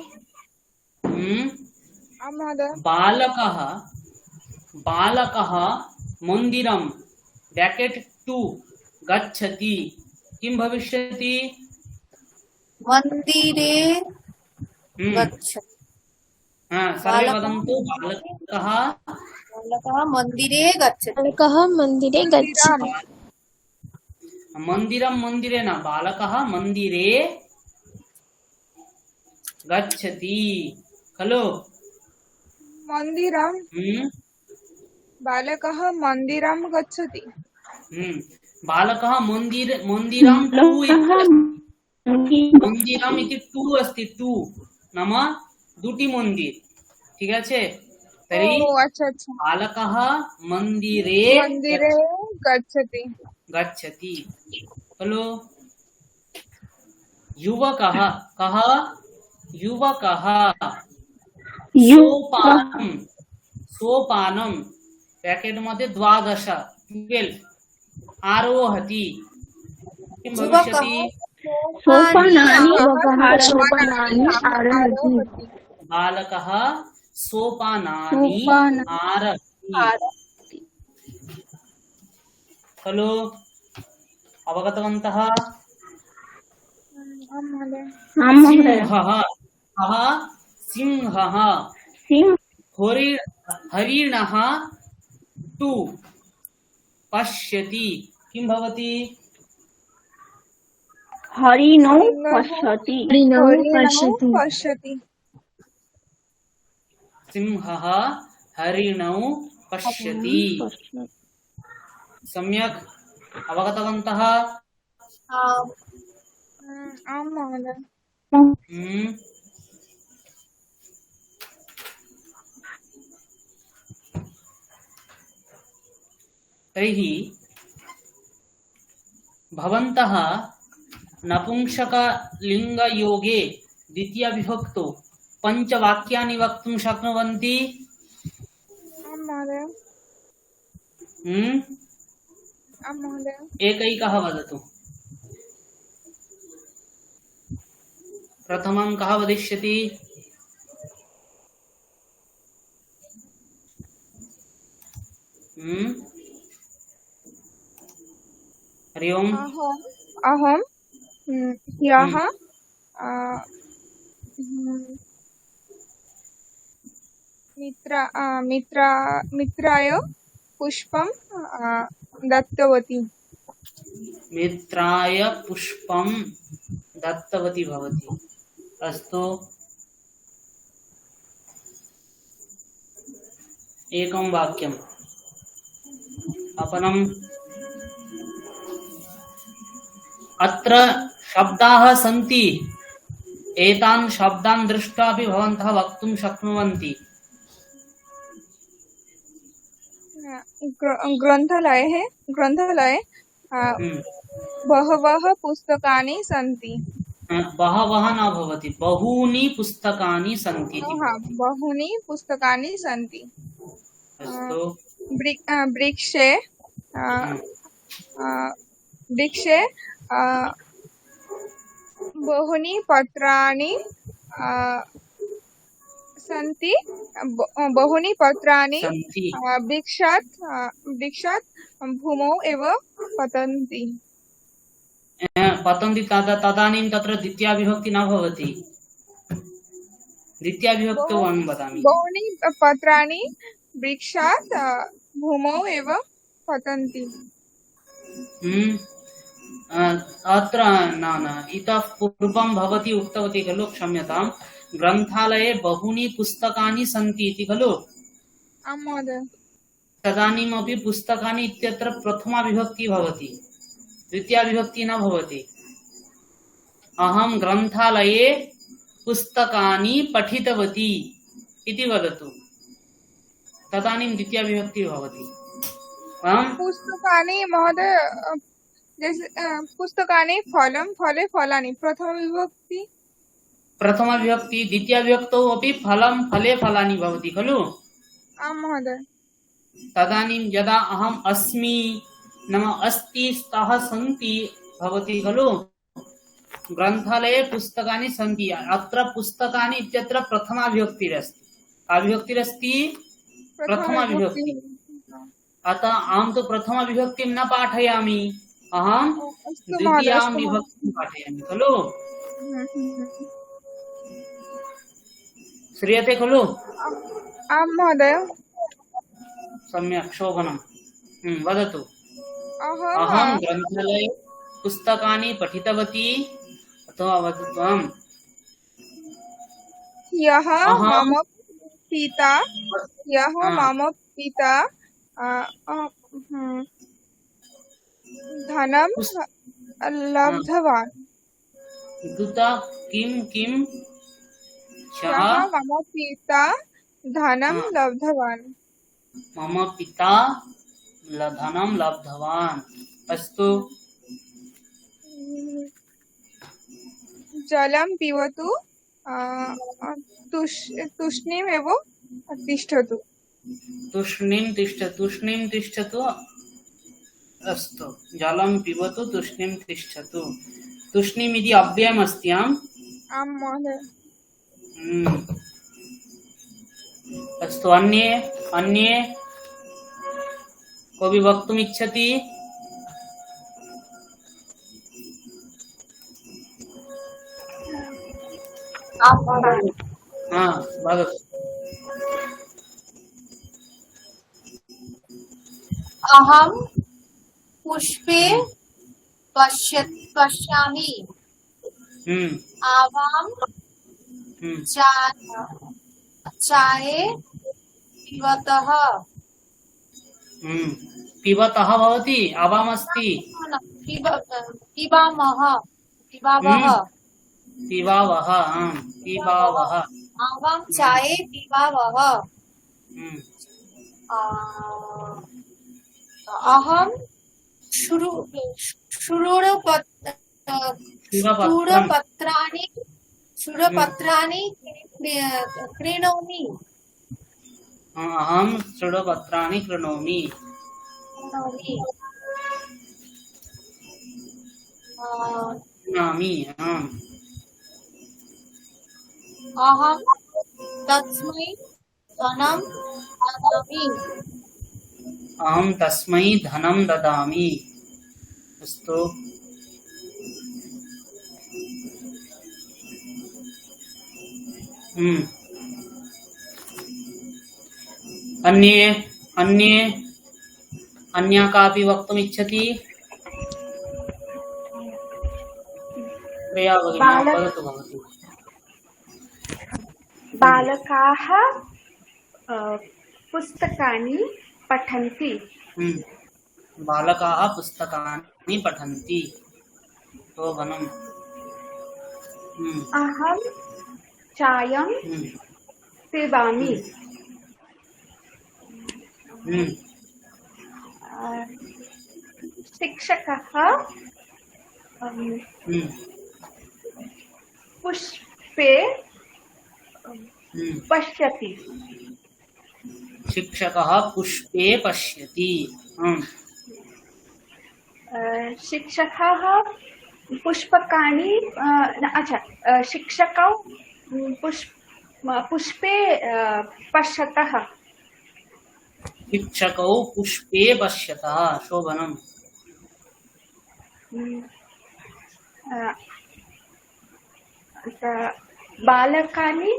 आं महोदय बालकः बालकः मन्दिरं ब्रैकेट 2 गच्छति किं भविष्यति मन्दिरे गच्छति सर्वे वदन्तु बालकः मन्दिरे गच्छति बालकः मन्दिरे गच्छति मन्दिरं मन्दिरे न बालकः मन्दिरे गच्छति खलु मन्दिरं बालकः मन्दिरं गच्छति बालकः मन्दिरं मन्दिरम् इति 2 अस्ति 2 नाम दुटी मन्दिर ठीक আছে तर्हि अच्छा अच्छा बालकः मन्दिरे मन्दिरे गच्छति गच्छति खलु युवकः कः युवकः सोपानं सोपानं ब्रैकेट मध्ये 12 आरोहति किं भविष्यति बालकः सोपानानि आरोहति खलु अवगतवन्तः सिंहः सिंहः हरिणः तु पश्यति किं भवति हरिणौ पश्यति पश्यति सिंहः हरिणौ पश्यति सम्यक् अवगतवन्तः आं महोदय तर्हि भवन्तः नपुंसकलिङ्गयोगे द्वितीयविभक्तौ पञ्चवाक्यानि वक्तुं शक्नुवन्ति आं महोदय आं महोदय एकैकः वदतु प्रथमं कः वदिष्यति हरि ओम् अहं ह्यः मित्राय पुष्पं दत्तवती मित्राय पुष्पं दत्तवती भवति अस्तु एकं वाक्यम् अपरम् अत्र शब्दाः सन्ति एतान् शब्दान् दृष्ट्वा अपि भवन्तः वक्तुं शक्नुवन्ति ग्रन्थालये बहवः पुस्तकानि सन्ति बहवः न भवति बहूनि पुस्तकानि सन्ति बहूनि पुस्तकानि सन्ति अस्तु वृक्षे बहूनि पत्राणि सन्ति बहूनि पत्राणि वृक्षात् भूमौ एव पतन्ति तदानीं तत्र द्वितीया विभक्ति न भवति द्वितीया विभक्तौ अहं वदामि बहूनि पत्राणि वृक्षात् भूमौ एव पतन्ति अत्र न इतः पूर्वं भवती उक्तवती खलु क्षम्यताम् ग्रन्थालये बहूनि पुस्तकानि सन्ति इति खलु आं महोदय तदानीमपि पुस्तकानि इत्यत्र प्रथमा विभक्ति भवति द्वितीया विभक्ति न भवति अहं ग्रन्थालये पुस्तकानि पठितवती इति वदतु तदानीं द्वितीया विभक्ति भवति पुस्तकानि महोदय जैसे पुस्तकानि फलं फले फलानि प्रथमविभक्ति प्रथमविभक्ति द्वितीयविभक्तौ अपि फलं फले फलानि भवति खलु। आं महोदय। तदानीं यदा अहम् अस्मि नाम अस्ति स्तः सन्ति भवति खलु। ग्रन्थालये पुस्तकानि सन्ति, अत्र पुस्तकानि इत्यत्र प्रथमा विभक्तिरस्ति। का विभक्तिरस्ति? प्रथमा विभक्ति। अतः अहं तु प्रथमा विभक्तिं न पाठयामि, अहं द्वितीयां विभक्तिं पाठयामि खलु। श्रूयते खलु? आं महोदय। सम्यक्, शोभनम्। वदतु। अहं अहं ग्रन्थालये पुस्तकानि पठितवती, अथवा वदतु त्वम्। ह्यः अहं मम पिता धनं लब्धवान्। दुत किं किं ह्यः मम पिता धनं लब्धवान्। मम पिता धनं लब्धवान्। अस्तु। जलं पिबतु, तूष्णीमेव तिष्ठतु। तूष्णीं तिष्ठतु। अस्तु। जलं पिबतु, तूष्णीं तिष्ठतु। तूष्णीम् इति अव्ययम् अस्ति। आं महोदय। अस्तु। अन्ये कोऽपि वक्तुम् इच्छति? वदतु। अहं पुष्पे पश्यामि। आवां चाये पिबतः। पिबतः भवति, आवाम् अस्ति। पिबामः। आवां चाये पिबावः। अहं शूरपत्राणि क्रीणोमि। अहं शूरपत्राणि क्रीणोमि। अहं तस्मै धनं ददामि। अहं तस्मै धनं ददामि। अस्तु। अन्या कापि वक्तुम् इच्छति? प्रिया भगिनी, वदतु भवती। बालकाः पुस्तकानि पठन्ति। बालकाः पुस्तकानि पठन्ति। शोभनम्। अहं चायं पिबामि। शिक्षकः पुष्पे पश्यति। शिक्षकः पुष्पे पश्यति। शिक्षकः पुष्पकानि शिक्षकौ पुष्पे पश्यतः। शिक्षकौ पुष्पे पश्यतः। शोभनम्। बालकानि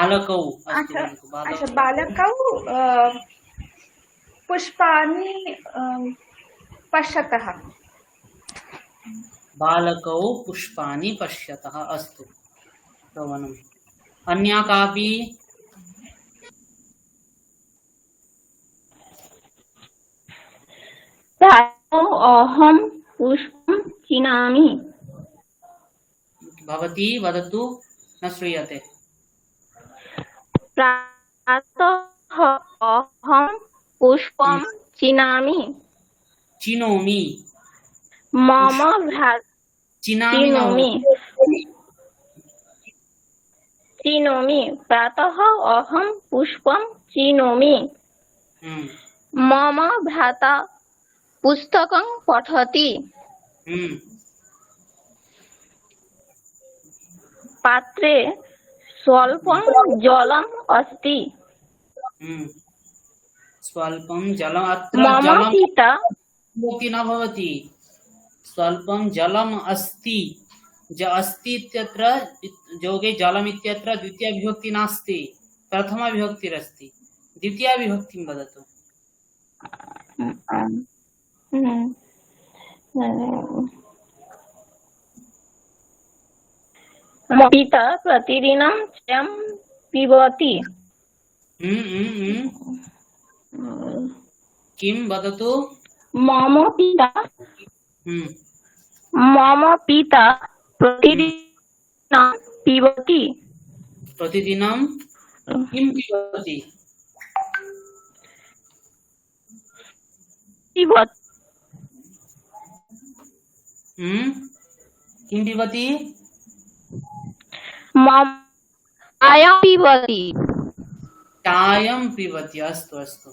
बालकौ बालकौ पुष्पाणि पश्यतः। बालकौ पुष्पाणि पश्यतः। अस्तु। शोभनम्। अन्या कापि? अहं पुष्पं चिनोमि। भवती वदतु, न श्रूयते। प्रातः अहं पुष्पं चिनोमि। चिनोमि मम भ्रा चिनामि न चिनोमि। प्रातः अहं पुष्पं चिनोमि। हम्म, मम भ्राता पुस्तकं पठति। हम्म, पात्रे स्वल्पं जलम् अस्ति। हम्म। स्वल्पं जलम् अत्र मम जलं पिता भवति न भवति स्वल्पं जलम् अस्ति अस्ति इत्यत्र योगे जलम् इत्यत्र द्वितीया विभक्ति नास्ति प्रथमा विभक्तिरस्ति द्वितीया विभक्तिं वदतु मम पिता प्रतिदिनं चायं पिबति। किं वदतु मम पिता हम्म, प्रतिदिनं पिबति। प्रतिदिनं किं पिबति किं पिबति मम चायं पिबति। चायं पिबति अस्तु अस्तु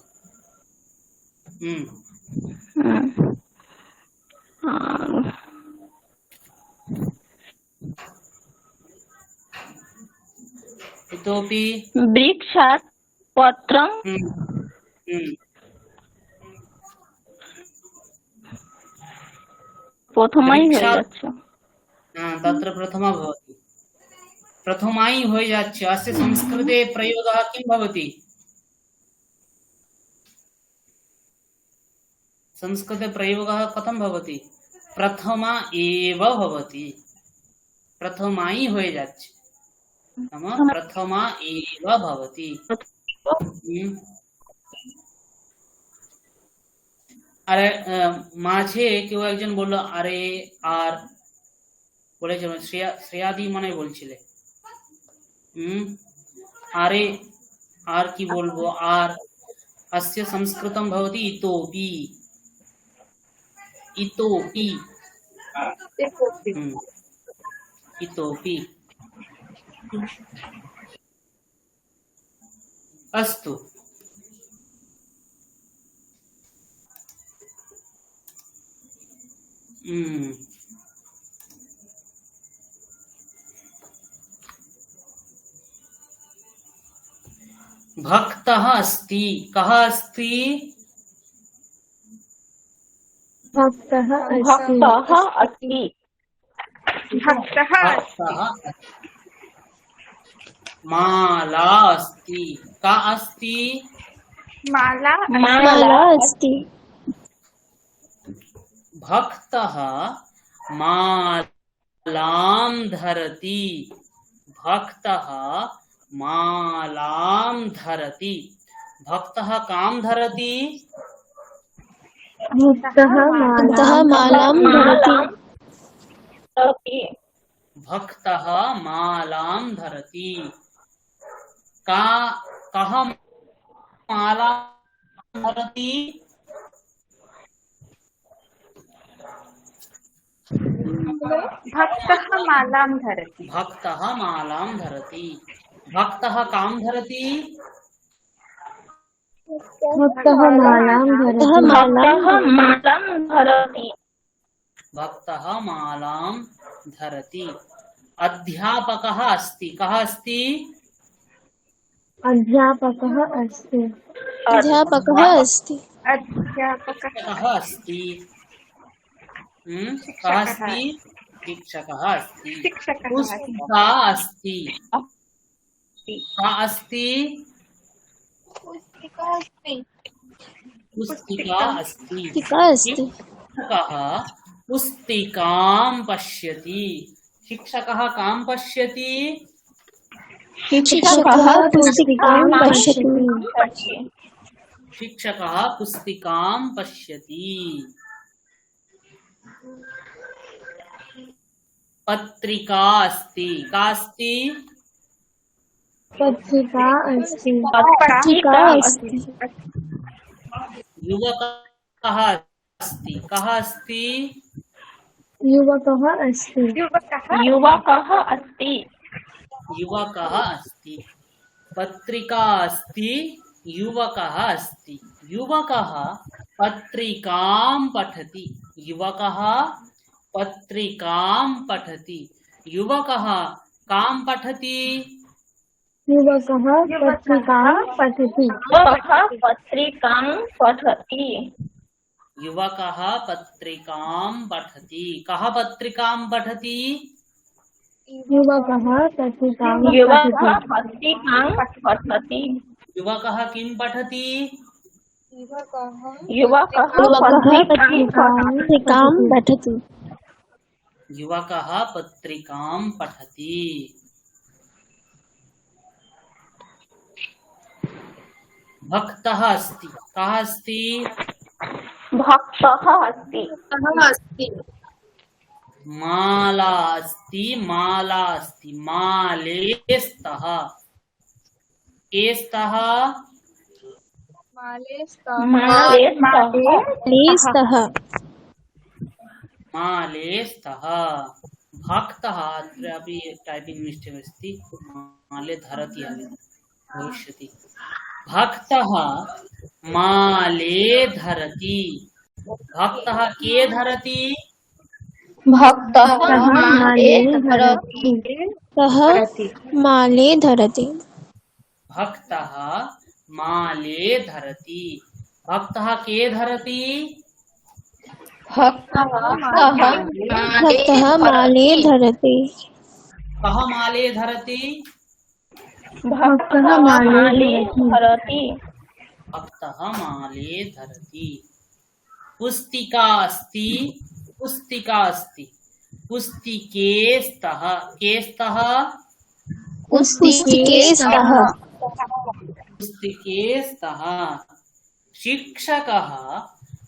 इतोपि वृक्षात् पत्रं প্রথমাই হয়ে যাচ্ছে। तत्र प्रथमा भवति प्रथमाई हो যাচ্ছে अस्य संस्कृते प्रयोगः किं भवति संस्कृते प्रयोगः कथं भवति प्रथमा एव भवति प्रथमाई हो যাচ্ছে नाम प्रथमा एव भवति আরে মাঝে কেউ একজন বলল আরে আর বলেছে শ্রেয়াদি মনে বলছিলে আরে আর কি বলবো আর अस्य संस्कृतं भवति इतोपि इतोपि इतोपि अस्तु भक्तः अस्ति कः अस्ति भक्तः अस्ति। भक्तः माला अस्ति का अस्ति माला अस्ति। भक्तः मालां धरति भक्तः मालां धरति भक्तः कां धरति भक्तः मालां धरति। भक्तः मालां धरति का कः मालां धरति भक्तः मालां धरति। भक्तः मालां धरति भक्तः कां धरति भक्तः मालां धरति। भक्तः मालां धरति अध्यापकः अस्ति कः अस्ति अध्यापकः अस्ति। अध्यापकः अस्ति। अध्यापकः अस्ति कः अस्ति शिक्षकः अस्ति पुस्तिका अस्ति का अस्ति पुस्तिका अस्ति शिक्षकः पुस्तिकां पश्यति शिक्षकः कां पश्यति शिक्षकः पुस्तिकां पश्यति। शिक्षकः पुस्तिकां पश्यति पत्रिका अस्ति का अस्ति पत्रिका अस्ति पत्रिका अस्ति युवकः अस्ति कः अस्ति युवकः अस्ति युवकः अस्ति युवकः अस्ति पत्रिका अस्ति युवकः अस्ति युवकः पत्रिकां पठति युवकः पत्रिकां पठति युवकः कां पठति युवकः पत्रिकां पठति पत्रिकां पठति युवकः पत्रिकां पठति कः पत्रिकां पठति युवकः पत्रिकां युवकः पठति पत्रिकां पठति युवकः किं पठति युवकः पत्रिकां पठति युवकः पत्रिकां पठति भक्तः अस्ति कः अस्ति भक्तः अस्ति माला अस्ति माला अस्ति माले स्तः के स्तः स्तः माले स्तः भक्तः अत्र अपि टैपिङ्ग् मिस्टेक् अस्ति माले धरति भविष्यति भक्तः माले धरति भक्तः के धरति भक्तः माले धरति सः माले धरति भक्तः माले धरति भक्तः के धरति भक्तः माले धरति कः माले धरति भक्तः माले धरति भक्तः माले धरति पुस्तिका अस्ति पुस्तिका अस्ति पुस्तिके स्तः के स्तः पुस्तिके स्तः पुस्तिके स्तः शिक्षकः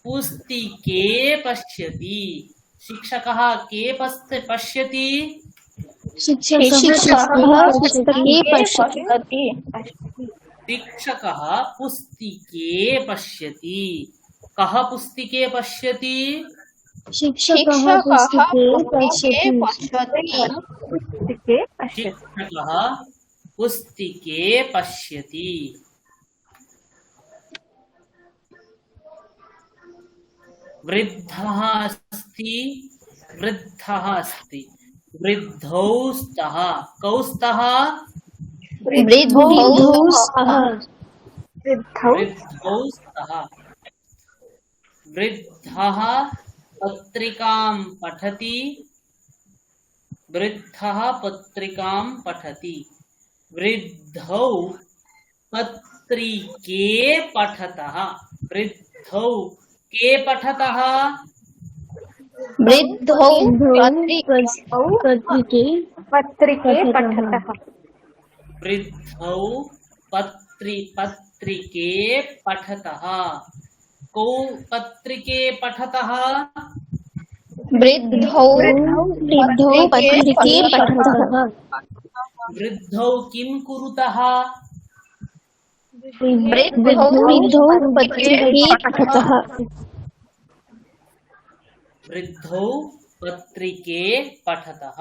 पुस्तिके पश्यति शिक्षकः के पश्यति शिक्षकः पुस्तके पश्यति शिक्षकः पुस्तिके पश्यति कः पुस्तिके पश्यति शिक्षकः पुस्तके पश्यति शिक्षकः पुस्तिके पश्यति वृद्धः अस्ति वृद्धः अस्ति वृद्धौ स्तः कौ स्तः वृद्धौ स्तः वृद्धौ स्तः वृद्धः पत्रिकां पठति वृद्धः पत्रिकां पठति वृद्धौ पत्रिके पठतः वृद्धौ के पठतः वृद्धौ पत्रिके पठतः वृद्धौ पत्रिके पठतः कौ पत्रिके पठतः वृद्धौ पत्रिके पठतः वृद्धौ किं कुरुतः वृद्धौ पत्रिके पठतः वृद्धौ पत्रिके पठतः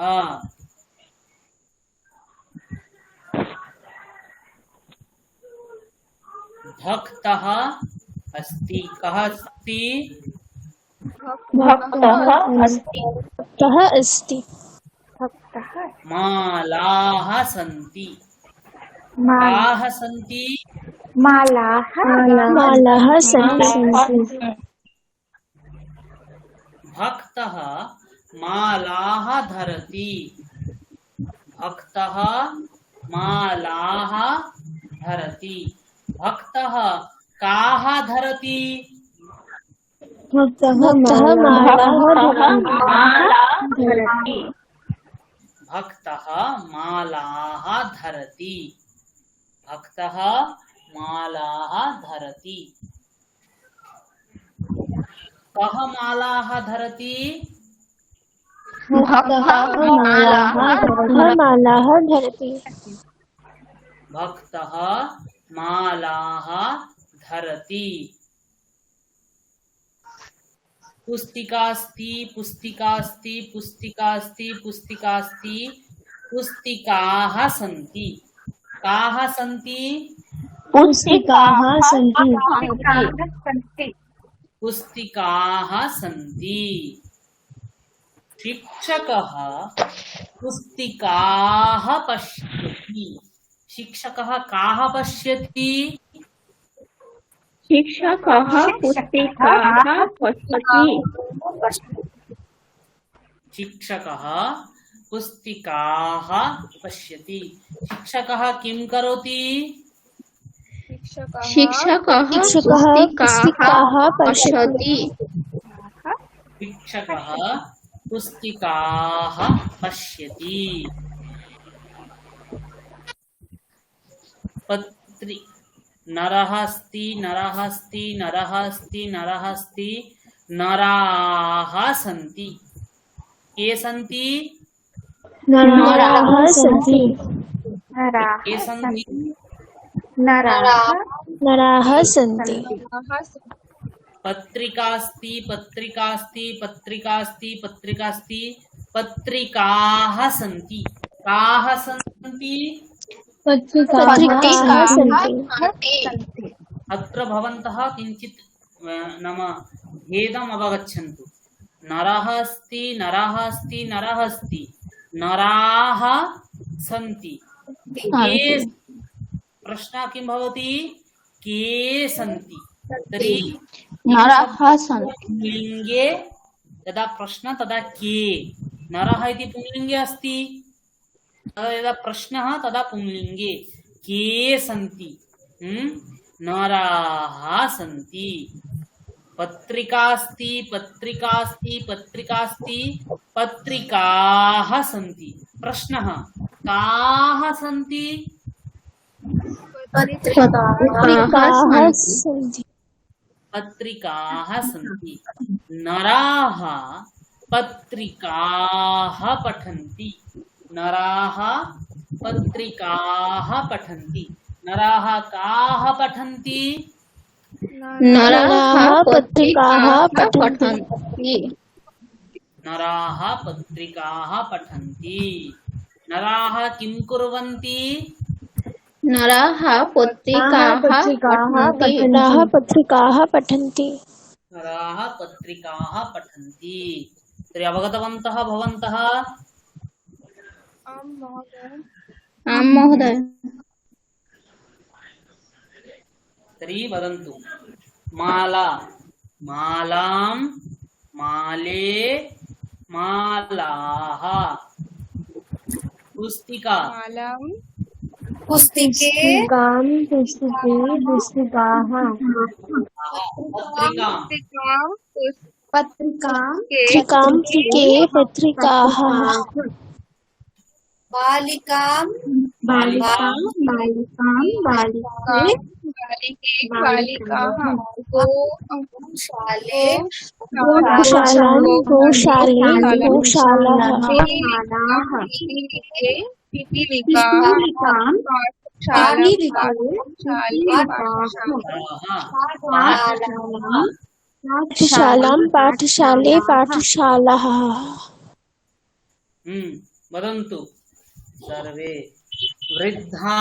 भक्तः अस्ति कः अस्ति भक्तः अस्ति कः अस्ति मालाः सन्ति काः सन्ति मालाः सन्ति भक्तः मालाः धरति भक्तः मालाः धरति भक्तः काः धरति भक्तः मालाः धरति भक्तः मालाः धरति भक्तः मालाः धरति कः मालाः धरति मालाः धरति भक्तः मालाः धरति। पुस्तिकास्ति पुस्तिकास्ति पुस्तिकास्ति पुस्तिकास्ति पुस्तिकाः सन्ति। काः सन्ति? पुस्तिकाः सन्ति। सन्ति। पुस्तिकाः सन्ति। शिक्षकः पुस्तिकाः पश्यति। शिक्षकः काः पश्यति? शिक्षकः पुस्तिकाः पश्यति। शिक्षकः पुस्तिकाः पश्यति। शिक्षकः किं करोति? शिक्षकः पुस्तिकाः पश्यति। शिक्षकः पुस्तिकाः पश्यति। पत्रि नरः अस्ति नरः अस्ति नरः अस्ति नरः अस्ति नराः सन्ति। के सन्ति? नराः सन्ति। के सन्ति? नराः सन्ति। पत्रिकास्ति पत्रिकास्ति पत्रिकास्ति पत्रिकास्ति पत्रिकाः सन्ति। काः सन्ति? पत्रिकाः सन्ति। अत्र भवन्तः किञ्चित् नाम भेदम् अवगच्छन्तु। नरः अस्ति नरः अस्ति नरः अस्ति नराः सन्ति। के प्रश्नः किं भवति? के सन्ति? तर्हि नराः सन्ति। पुल्लिङ्गे यदा प्रश्नः तदा के। नरः इति पुल्लिङ्गे अस्ति, तदा यदा प्रश्नः तदा पुल्लिङ्गे के सन्ति। नराः सन्ति। पत्रिकास्ति पत्रिकास्ति पत्रिकास्ति पत्रिकाः सन्ति। प्रश्नः काः सन्ति? पत्रिकाः सन्ति। पत्रिकाः सन्ति। नराः पत्रिकाः पठन्ति। नराः पत्रिकाः पठन्ति। नराः काः पठन्ति? नराः पत्रिकाः पठन्ति। नराः पत्रिकाः पठन्ति। नराः किं कुर्वन्ति? नराः पत्रिकाः पठन्ति। नराः पत्रिकाः पठन्ति। नराः पत्रिकाः पठन्ति। तर्हि अवगतवन्तः भवन्तः? आं महोदय। तर्हि वदन्तु। माला मालां माले मालाः। पुस्तिका पुस्तिके पुस्तिके पुस्तिकाः। पत्रिका पत्रिके पत्रिकाः। बालिकां बालिकाः। गोशाले गोशालाः। पाठशाले पाठशालाः। वदन्तु सर्वे। वृद्धा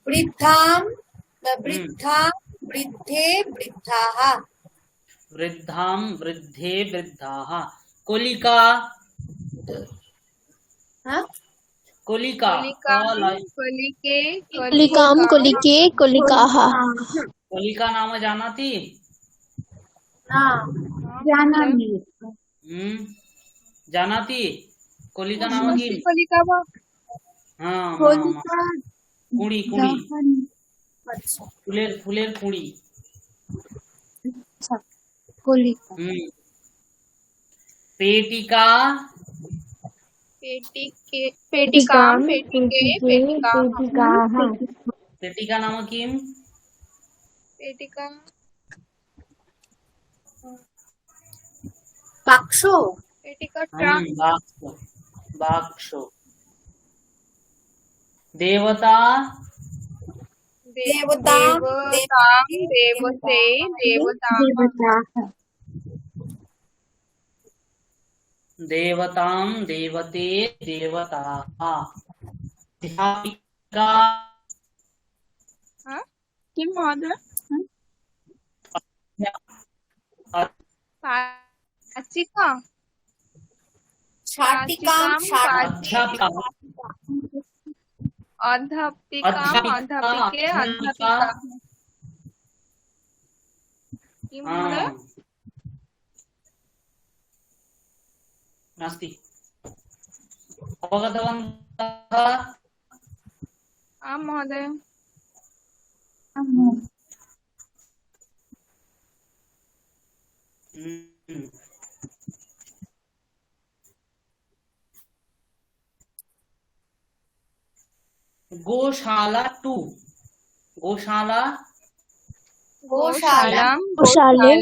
वृद्धां वृद्धे वृद्धाः। वृद्धां वृद्धे वृद्धाः। कोलिका कोलिका कोलिकां कोलिके कोलिकाः। कोलिका नाम जानाति? जानाति? कोलिका नाम किं? कुड़ी कुड़ी फुलेर कुड़ी। पेटिका पेटिकाः। पेटिका नाम किं? बाक्सो बाक्सो। देवता देवता देवतां देवते देवताः देवतां देवते देवताः अध्यापिका किं महोदय पाचिका शाटिकां अध्यापिका अध्यापिकाम् अध्यापिके अध्यापिकाः किं महोदय नास्ति अवगतवन्तः आं महोदय गोशाला 2 गोशाला गोशालां गोशाले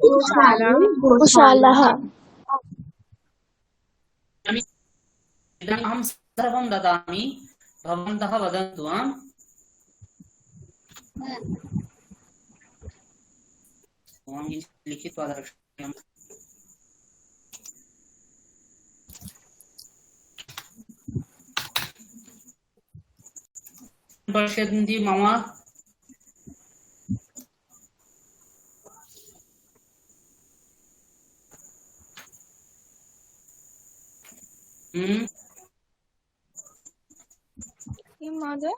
गोशालां गोशालाः इदानीं अहं सन्दर्भं ददामि भवन्तः वदन्तु लिखित्वा द्रक्ष्यामः पश्यन्ति मम किं महोदय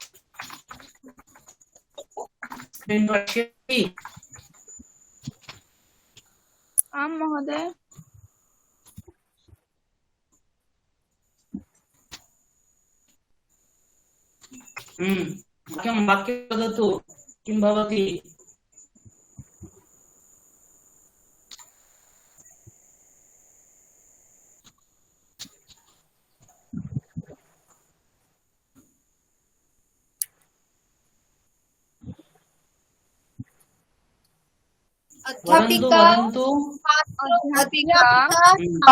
स्क्रीन् पश्यति आं महोदय वाक्यं वदतु किं भवति अध्यापिका वदन्तु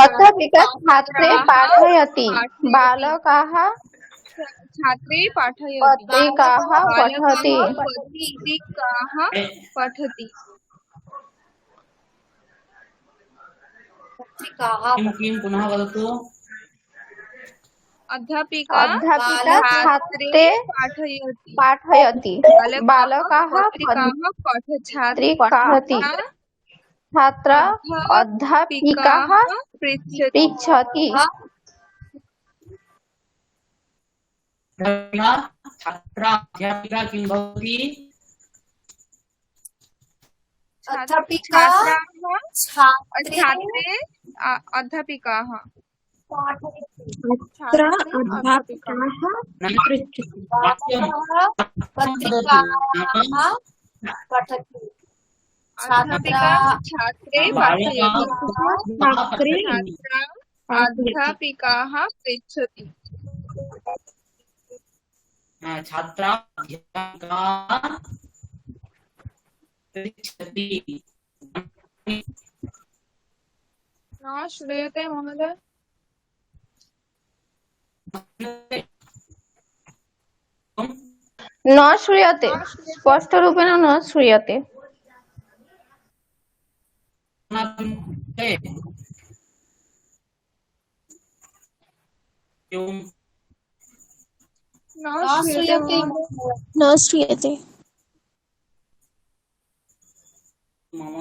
अध्यापिका छात्रे पाठयति बालकाः छात्रे पाठयति पत्रिकाः पठति पत्रिकाः पठति किं पुनः वदतु अध्यापिका छात्रे पाठयति बालकाः पत्रिकाः छात्र अध्यापिकाः पृच्छति छात्रा अध्यापिका किं भवति अध्यापिका छात्रे अध्यापिकाः छात्र अध्यापिकाः पठति अध्यापिका छात्रे पाठयति अध्यापिकाः पृच्छति छात्रा अध्यापिका पृच्छति न श्रूयते महोदय न श्रूयते स्पष्टरूपेण न श्रूयते न श्रूयते मम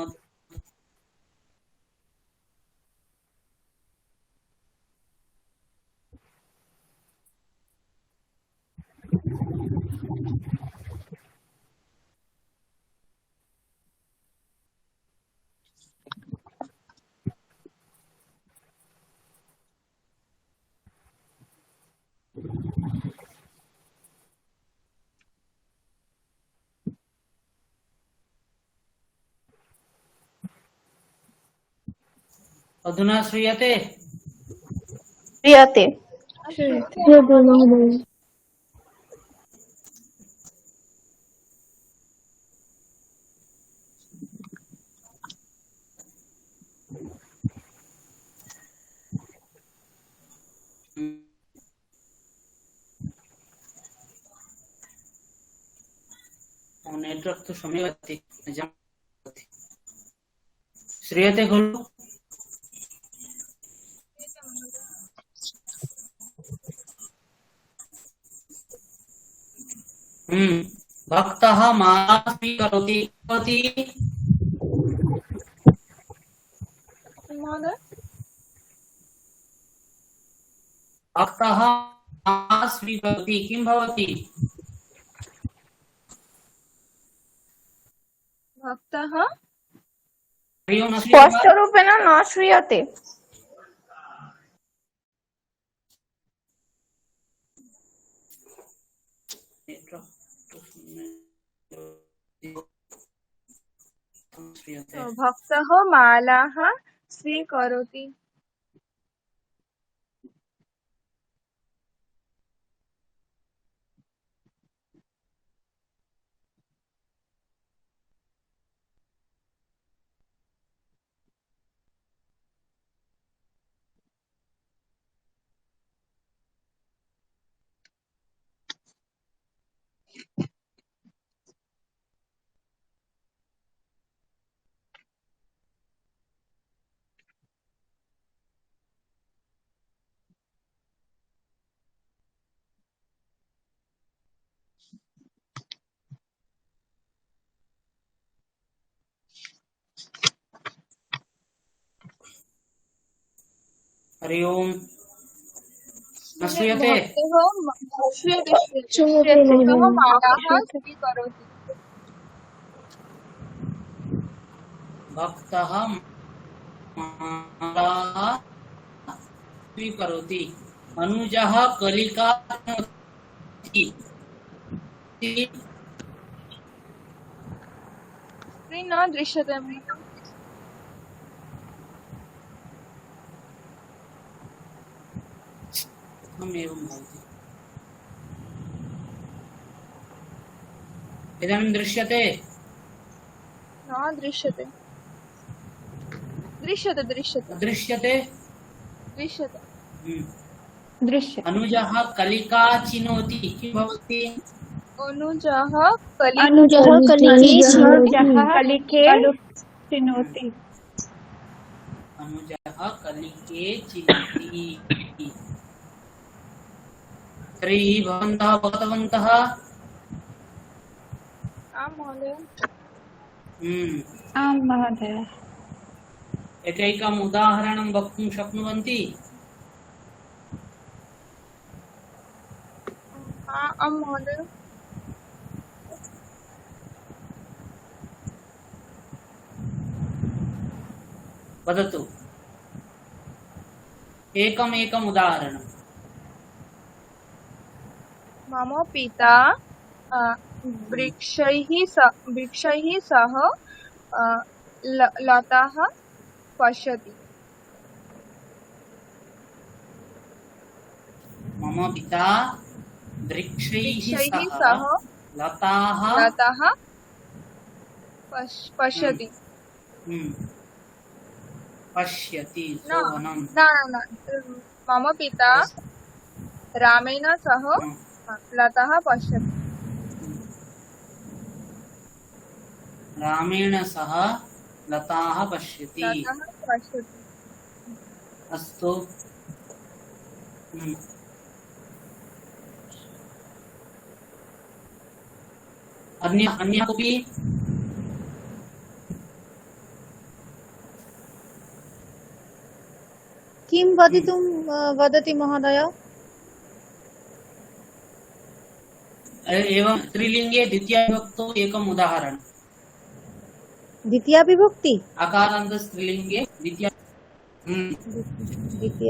अधुना श्रूयते श्रूयते नेटवर्क तो सम्यक् अस्ति। श्रूयते खलु? भक्तः माला स्वीकरोति। महोदय भक्तः माला स्वीकरोति किं भवति? भक्तः हरि ओम् स्पष्टरूपेण न श्रूयते। भक्तः मालाः स्वीकरोति। हरि ओम् न श्रूयते? भक्तः मालाः स्वीकरोति। भक्तः मालाः स्वीकरोति। अनुजः कलिका न दृश्यते। एवं भवति। इदानीं दृश्यते? न दृश्यते। दृश्यते दृश्यते दृश्यते? दृश्यते। दृश्य अनुजः कलिका चिनोति किं भवति? अनुजः कलिके चिनोति। अनुजः कलिके चिनोति। तर्हि भवन्तः भवतवन्तः आं महोदय। आं महोदय। एकैकम् उदाहरणं वक्तुं शक्नुवन्ति? आं महोदय। वदतु एकम् उदाहरणम्। मम पिता वृक्षैः सह लताः पश्यति। मम पिता वृक्षैः सह सह लताः पश्यति। पश्यति न शोभनम्। न मम पिता रामेण सह लताः पश्यति। रामेण सह लताः पश्यति। अस्तु। अन्य कोऽपि? किं वदति महोदय? एवं स्त्रीलिङ्गे द्वितीयाविभक्तौ एकम् उदाहरणम्। द्वितीया विभक्ति? अकारान्त स्त्रीलिङ्गे द्वितीया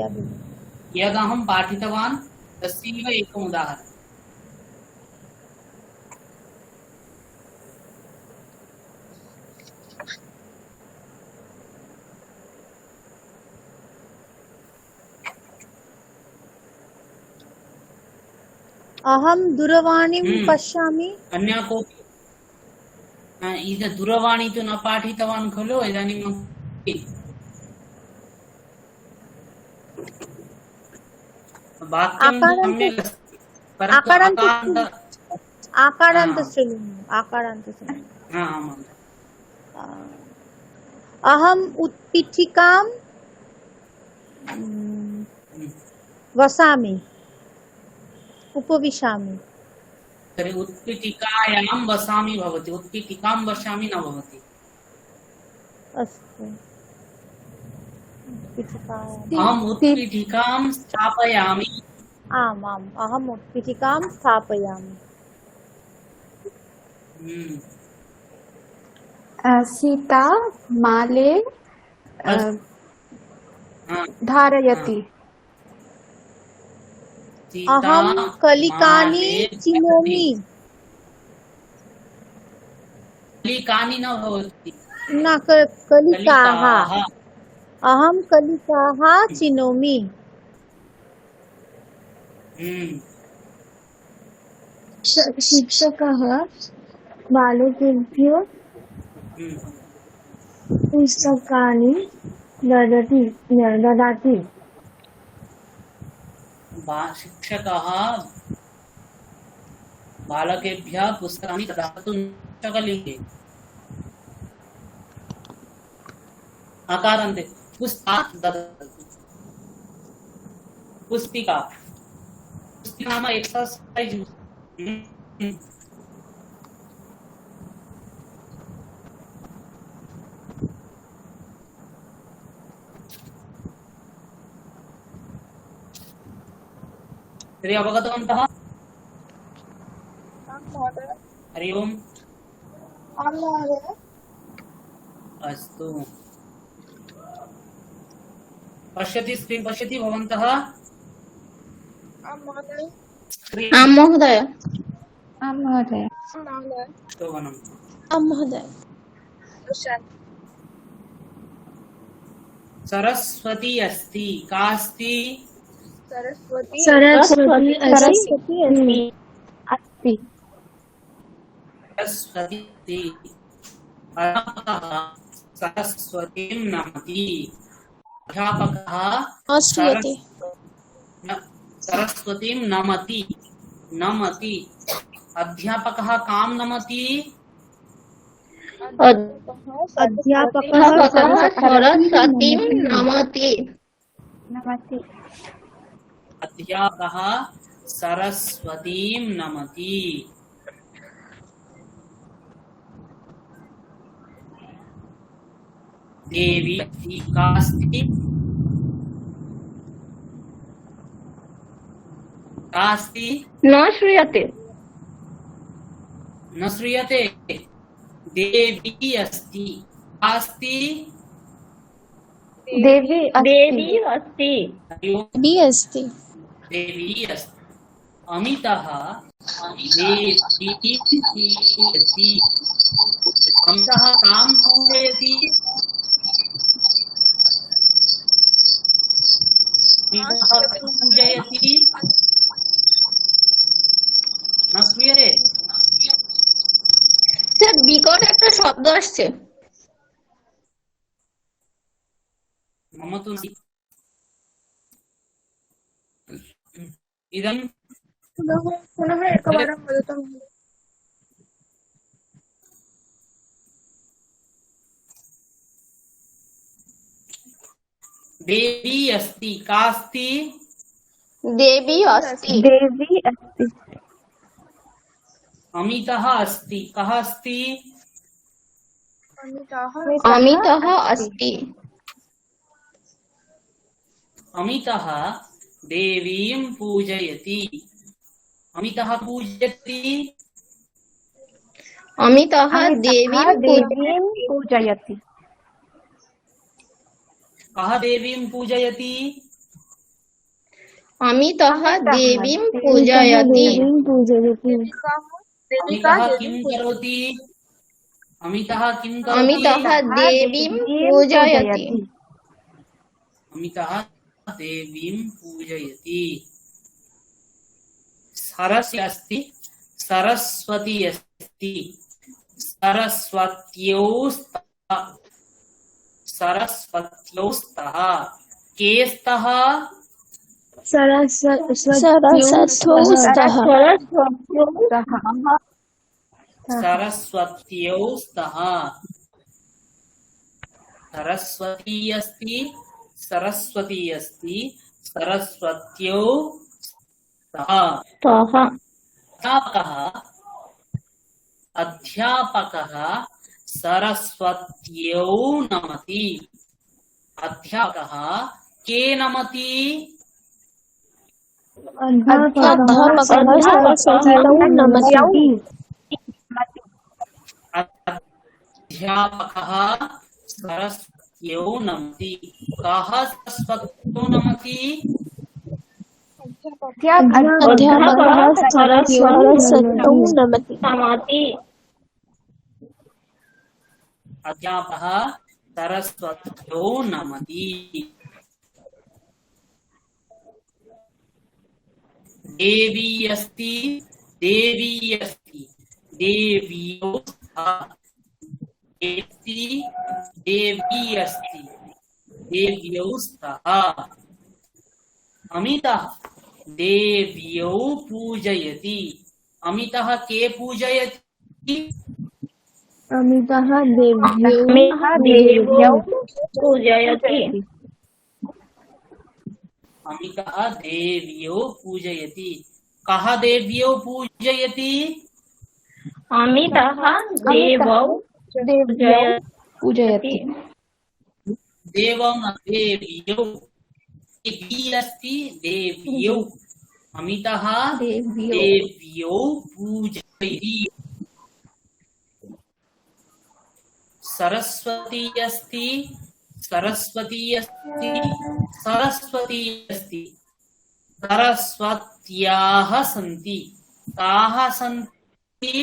विभक्ति। यदहं पाठितवान् तस्यैव एकम् उदाहरणम्। अहं दूरवाणीं पश्यामि। अन्य कोऽपि? दूरवाणी तु न पाठितवान् खलु इदानीं वाक्यं सम्यक् अस्ति, परन्तु आकारांत हाँ। स्त्रीलिंग, आकारांत स्त्रीलिंग। हाँ हाँ मान अहम उत्पीठिकाम वसामि, उपविशामि। तर्हि उत्पीठिकायां वसामि भवति, उत्पीठिकां वसामि न भवति। अस्तु, उत्पीठिकायाम्। अहम् उत्पीठिकां स्थापयामि। आम् आम्, अहम् उत्पीठिकां स्थापयामि। सीता माले हाँ, धारयति। सीता अहं कलिकानि माले चिनोमि। कलिकानि न भवति, न कलिकाः। कलिकाः। अहं कलिकाः चिनोमि। शिक्षकः बालकेभ्यो पुस्तकानि ददाति। शिक्षकः बालकेभ्यः पुस्तकानि ददातु शकलिङ्गे आकारान्ते पुस्तक ददातु। पुस्तिका, पुस्तिका नाम एक्सरसाइज। तर्हि अवगतवन्तः? हरि ओम्। अस्तु, पश्यति, स्क्रीन् पश्यति भवन्तः? आं महोदय। आं महोदय। शोभनम्। आं महोदय। सरस्वती अस्ति, का अस्ति? सरस्वती अस्ति। सरस्वती अध्यापकः सरस्वतीं नमति। अध्यापकः श्रूयते। सरस्वतीं नमति। नमति। अध्यापकः कां नमति? अध्यापकः सरस्वतीं नमति। अध्यापकः सरस्वतीं नमति। देवी का अस्ति? का अस्ति? न श्रूयते। न श्रूयते। देवी अस्ति। का अस्ति? देवी देवी अस्ति। देवी अस्ति। देवी अस्ति। अमितः देवी पूजयति। अमितः कां पूजयति? अमितः पूजयति। न श्रूयते? স্যার বিকট একটা শব্দ আসছে। मम तु नास्ति। इदं पुनः एकवारं वदतु। देवी अस्ति। का अस्ति? देवी अस्ति। अमितः अस्ति। कः अस्ति? अमितः अस्ति। अमितः देवीं पूजयति। अमितः पूजयति। अमितः देवीं पूजयति। कः देवीं पूजयति? अमितः देवीं पूजयति। अमितः किं करोति? अमितः किं करोति? अमितः देवीं पूजयति। अमितः देवीं पूजयति। सरस्वती अस्ति। सरस्वती अस्ति। सरस्वत्योस्तः। के स्तः? सरस्वत्यौ स्तः सरस्वत्यौ स्तः सरस्वती अस्ति सरस्वत्यौ स्तः अध्यापकः सरस्वत्यौ नमति अध्यापकः के नमति अध्यापकः सरस्वत्यौ नमति अध्यापकः सरस्वत्यौ नमति कः सरस्वत्यौ नमति अध्यापकः सरस्वत्यौ नमति अध्यापकः सरस्वत्यौ नमति देवी अस्ति देव्यौ स्तः देवी अस्ति देव्यौ स्तः अमितः देव्यौ पूजयति अमितः के पूजयति अमितः देव्यौ पूजयति अमितः देव्यौ पूजयति कः देव्यौ पूजयति अमितः देव्यौ पूजयति देवं देव्यौ देवी अस्ति देव्यौ अमितः देव्यौ पूजयति सरस्वती अस्ति सरस्वत्याः सन्ति काः सन्ति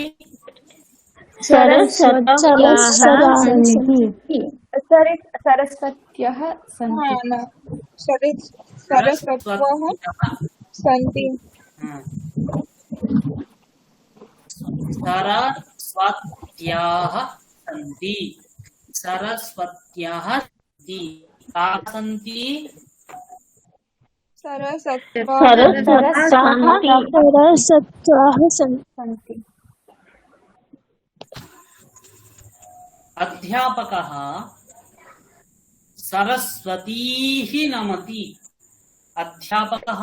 सरस्वत्यः सन्ति सरस्वत्यः सन्ति सरस्वत्याः सन्ति सरस्वत्याः सन्ति काः सन्ति सरस्वत्यः सन्ति अध्यापकः सरस्वतीः नमति अध्यापकः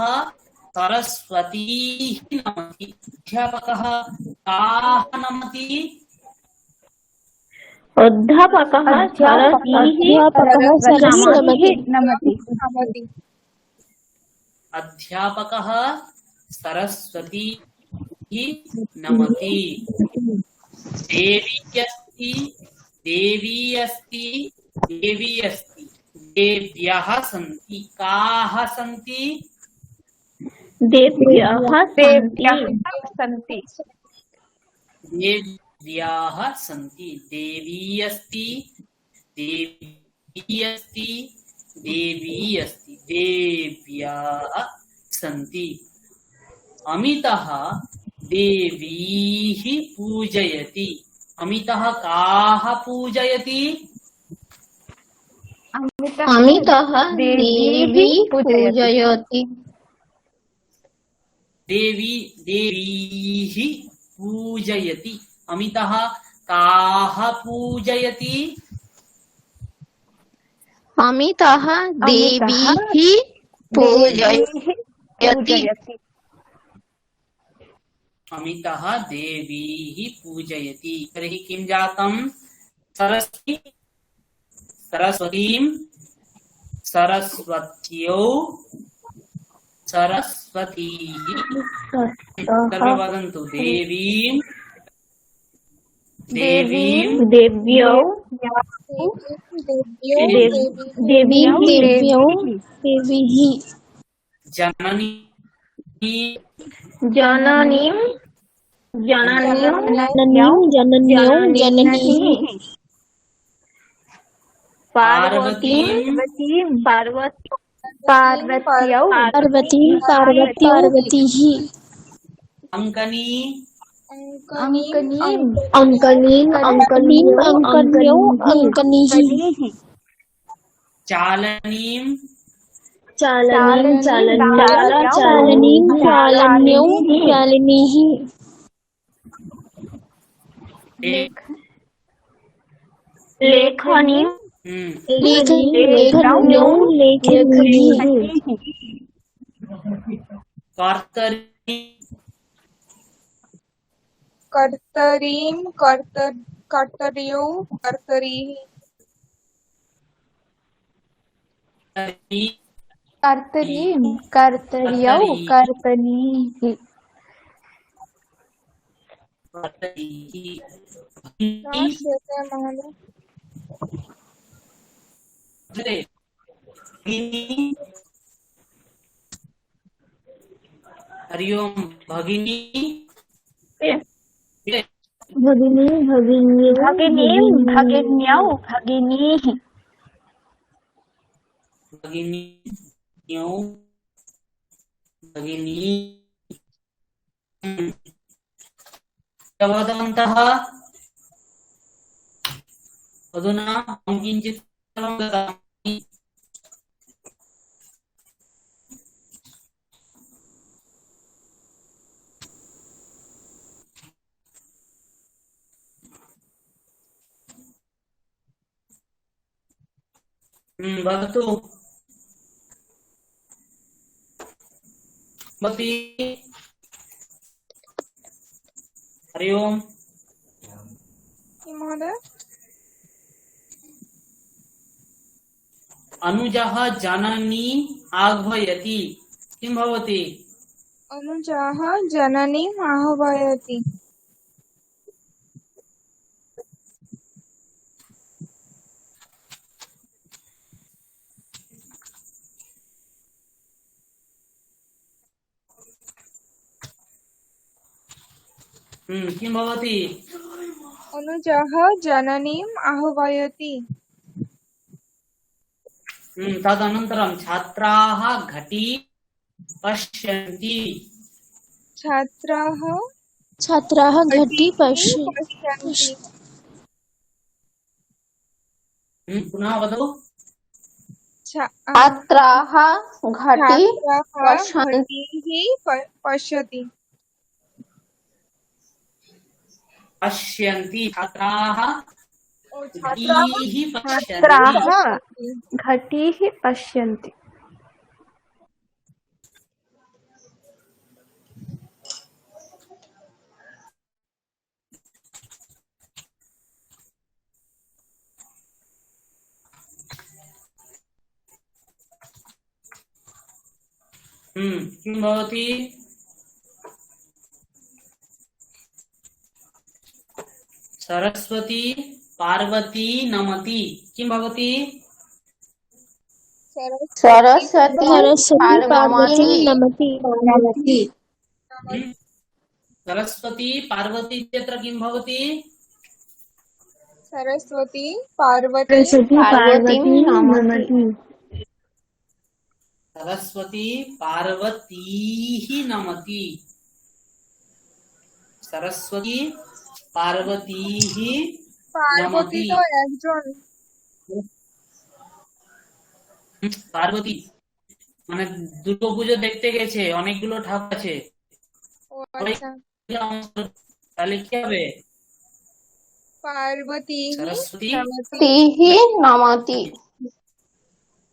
सरस्वतीः नमति अध्यापकः काः नमति अध्यापकः नमति अध्यापकः सरस्वती नमति देवी अस्ति देव्यः सन्ति काः सन्ति देव्यः सन्ति देव्याः सन्ति देवी अस्ति देव्याः सन्ति अमितः देवीः पूजयति अमितः काः पूजयति अमितः देवी पूजयति देवीः पूजयति अमितः काः पूजयति अमितः देवीः पूजयति अमितः देवीः पूजयति तर्हि किं जातम् सरस्वतीं सरस्वत्यौ सरस्वतीः सर्वे वदन्तु देव्यौ जननीं पार्वतीः अंकनीः चालनीं एक लेखनी कर्तरी कर्तरीं कर्तर्यो कर्तरीः कर्तरीं कर्तनीः श्रूयते महोदय हरि ओम भगिनी भगिन्यौ भगिनीः भगिन्यौ भगिनी वदन्तः अधुना अहं किञ्चित् वदामि। वदतु मती। हरि ओम महोदय अनुजः जननी आह्वयति किं भवति? अनुजः जननीम् आह्वयति किं भवति? अनुजः जननीम् आह्वयति तदनन्तरं छात्राः घटी पश्यन्ति। छात्राः घटी पश्यन्ति पुनः वदतु। छात्राः घटी पश्यति पश्यन्ति छात्राः घटीः पश्यन्ति किं भवति? सरस्वती पार्वती नमति किं भवति? सरस्वती पार्वती नमति सरस्वती पार्वती इत्यत्र किं भवति? सरस्वती पार्वती नमति सरस्वती पार्वतीः नमति सरस्वती पार्वतीः पार्वती नमति। तो একজন পার্বতী মানে দুর্গাপুজো দেখতে গেছে, অনেকগুলো ঠাকুর আছে, ও আচ্ছা তাহলে কি হবে? পার্বতী সরস্বতী নমতি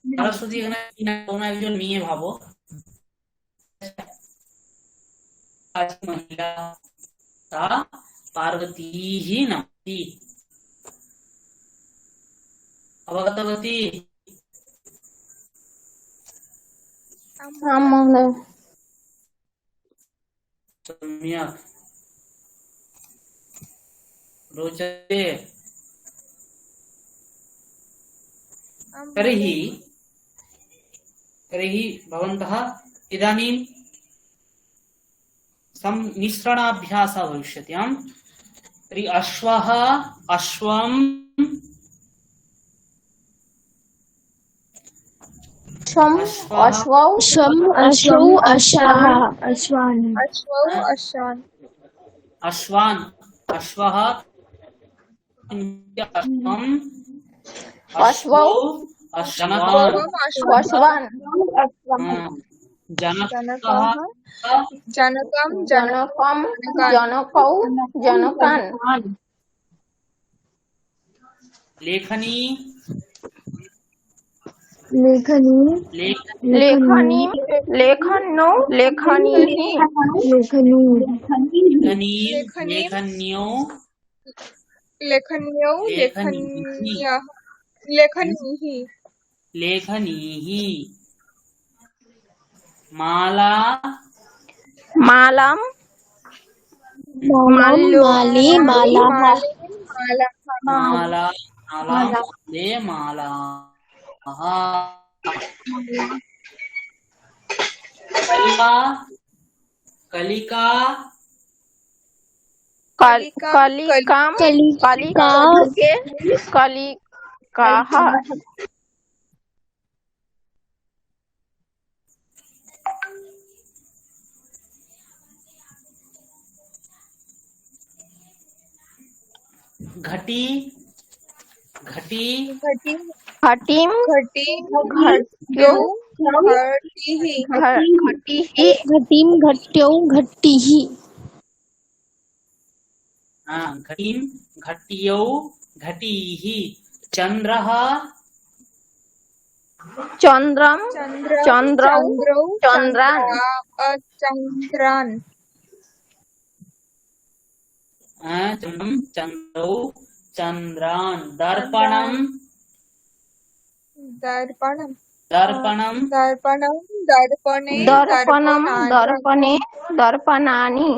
সরস্বতী এখানে কোনো একজন মেয়ে ভাবো, মহিলা, তা পার্বতী নমতি। অবগতবতী? सम्यक् रोचते। तर्हि भवन्तः इदानीं सम्मिश्रणाभ्यासः भविष्यति। तर्हि अश्वः अश्वं अश्वौ अश्वाः अश्वान् अश्वान् अश्वः अश्वं अश्वौ अश्वान अश्वान जनकः जनकम जनकम जनकौ जनकान लेखनी लेखनी लेखनी लेखनो लेखनी लेखनी लेखन्यो लेखन्यो लेखनीः लेखनी लेखनीः माला मालाम माली माला माला माले माला कलिका कलिका कलिकाम कलिका कलिकाः घटी घटी घटी घटिम घटी घट्यो घटी घटिम घट्यो घट्टिः घटीं घट्यौ घटीः चन्द्रः चन्द्रम चन्द्रौ चन्द्रान् चंद्रान चन्द्रं चन्द्रौ चन्द्रान् दर्पणं दर्पणम दर्पणं दर्पणम दर्पणे दर्पणम दर्पणे दर्पणानि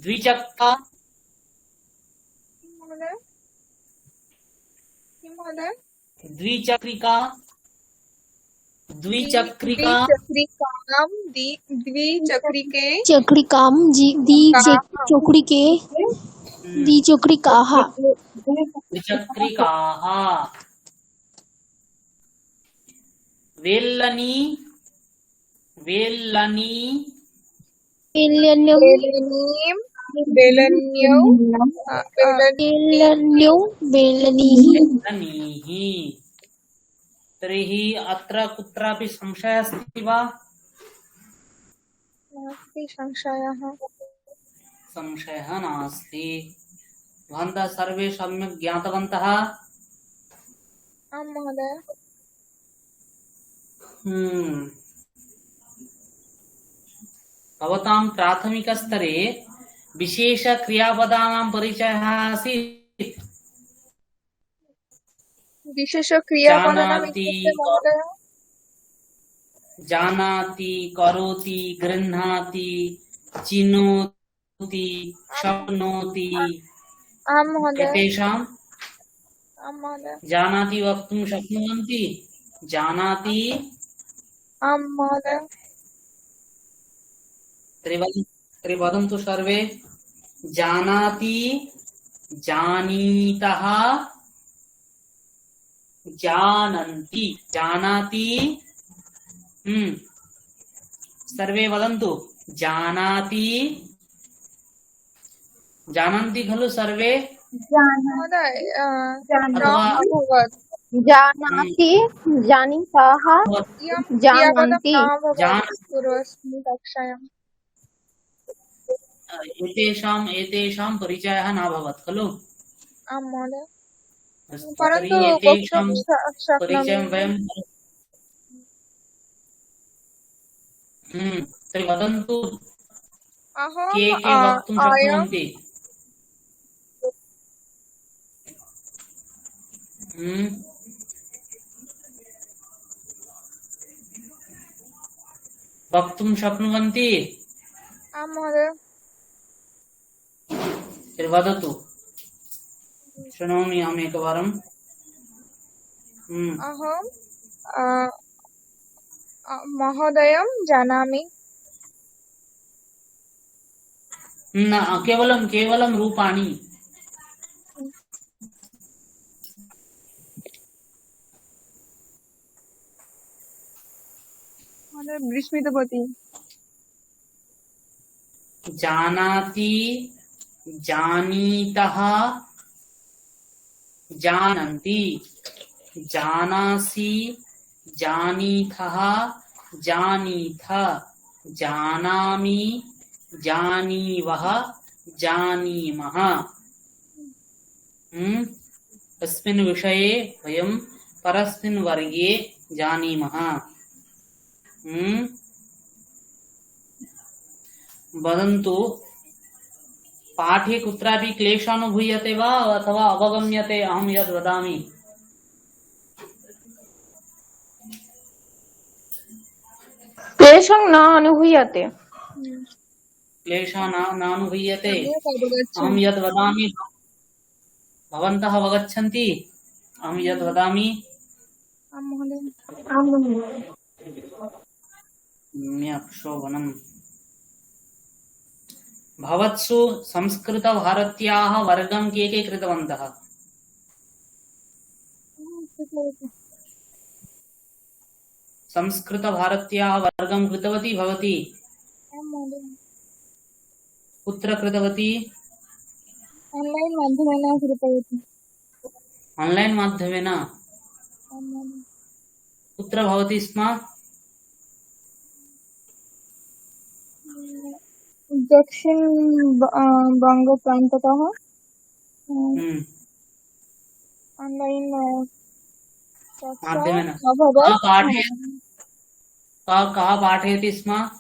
द्विचक्र द्विचक्रिका द्विचक्रिका द्विचक्रिके चक्रिकाम चक्रिके द्विचक्रिकाः द्विचक्रिकाः वेल्लनी वेल्लनी बेलन्यो बेलनीः वेल्लनीः तर्हि अत्र कुत्रापि संशयः अस्ति वा नास्ति संशयः संशयः नास्ति भवन्तः सर्वे सम्यक् ज्ञातवन्तः आं महोदय भवतां प्राथमिकस्तरे विशेषक्रियापदानां परिचयः आसीत् विशेषक्रियापदानाम् जानाति इत्युक्ते महोदय जानाति करोति गृह्णाति चिनोति शक्नोति आं महोदय एतेषां आं महोदय जानाति वक्तुं शक्नुवन्ति जानाति आं महोदय तर्हि वदन्तु सर्वे जानाति जानीतः जानन्ति जानाति सर्वे वदन्तु जानाति जानन्ति खलु सर्वे महोदय अभवत् जानाति जानीतः जानन्ति पूर्वस्मिन् कक्षायाम् एतेषां परिचयः नाभवत् खलु आं महोदय अस्तु, परन्तु तर्हि एतेषां वक्तुं परिचयं शक्नोमि वयं तर्हि वदन्तु के के वक्तुं अहम् शक्नुवन्ति वक्तुं शक्नुवन्ति आं महोदय तर्हि वदतु शृणोमि अहम् एकवारम् अहं महोदयं जानामि न केवलं रूपाणि विस्मितवती जानाति जानीतः जानन्ति, जानासि जानीथः जानीथ, जानामि जानीवः जानीमः। अस्मिन् विषये वयं परस्मिन् वर्गे जानीमः। वदन्तु, पाठे कुत्रापि क्लेशः अनुभूयते वा अथवा अवगम्यते अहं यद् वदामि? क्लेशं न अनुभूयते। क्लेशः न अनुभूयते। अहं यद् वदामि भवन्तः अवगच्छन्ति? अहं यद् वदामि सम्यक्, शोभनम्। भवत्सु संस्कृतभारत्याः वर्गं के कृतवन्तः? संस्कृतभारत्याः वर्गं कृतवती भवती? कुत्र कृतवती? ऑनलाइन माध्यमेन कृतवती। ऑनलाइन माध्यमेन? कुत्र भवति स्म? दक्षिण बंगप्रान्ततः ऑनलाइन माध्यमेन अभवत्। कः पाठयति स्म?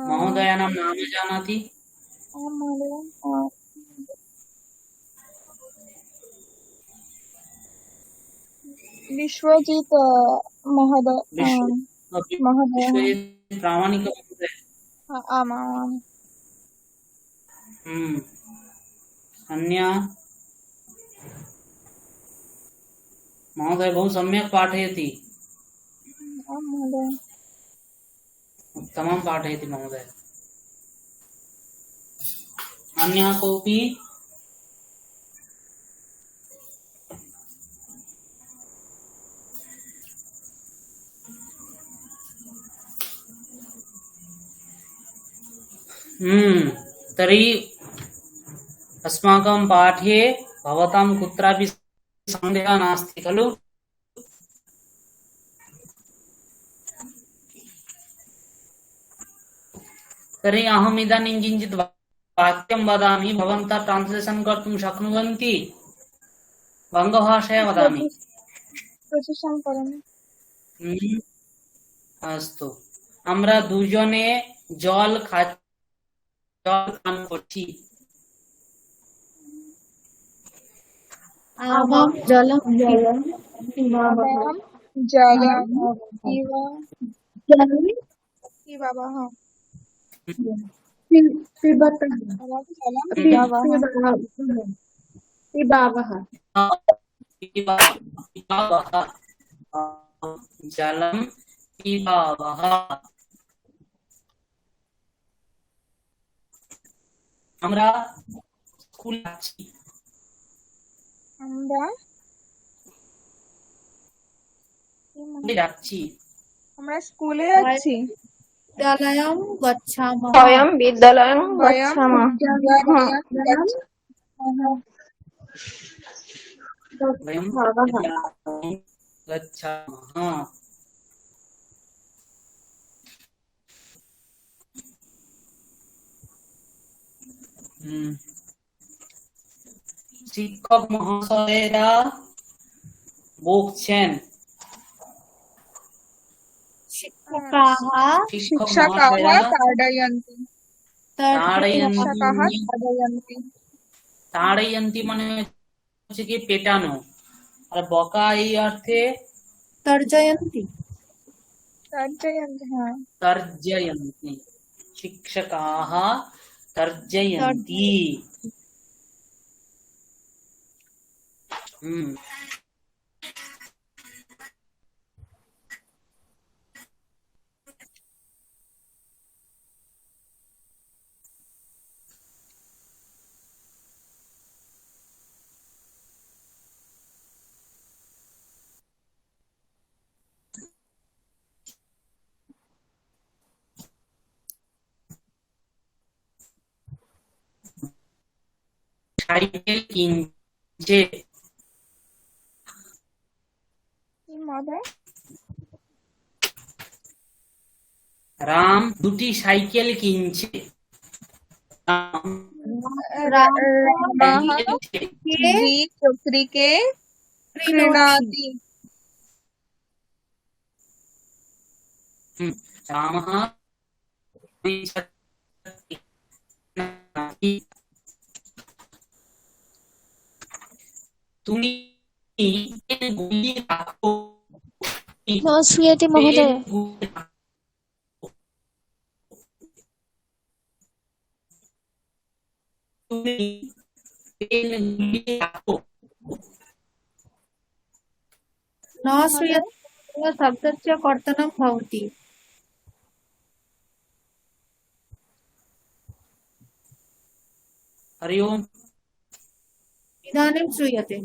महोदयानां नाम जानाति? विश्वजित महोदय। विश्वजित प्रामाणिक महोदय। आमाम्। अन्य महोदय बहु सम्यक् पाठयति। उत्तमं पाठयति महोदय। अन्यः कोऽपि? तर्हि अस्माकं पाठे भवतां कुत्रापि सन्देहः नास्ति खलु? तर्हि अहम् इदानीं किञ्चित् वाक्यं वदामि, भवन्तः ट्रान्स्लेशन् कर्तुं शक्नुवन्ति? बङ्गभाषया वदामि। अस्तु, আমরা দুজনে জল পান করছি। आवां जलं जलं पिबावः। আমরা স্কুল যাচ্ছি। আমরা স্কুলে যাচ্ছি। विद्यालयं गच्छामः। वयं विद्यालयं गच्छामः। वयं गच्छामः। শিক্ষক মহাশয়েরা বকছেন। शिक्षकाः ताडयन्ति। ताड़यन्ति মানে হচ্ছে কি পেটানো, আর বকা এই অর্থে तर्जयन्ति। तर्जयन्ति। शिक्षकाः तर्जयन्ति। साइकिल किंचे महोदय राम দুটি সাইকেল কিনছে রাম रामः কিনছে द्विचक्रिके क्रीणोति क्रीणाति रामः द्विचक्रिके তুমি পেনগুলি রাখো न श्रूयते महोदय। পেনগুলি রাখো। তুমি পেনগুলি রাখো न श्रूयते शब्दस्य कर्तनं भवति। हरि ओम इदानीं श्रूयते।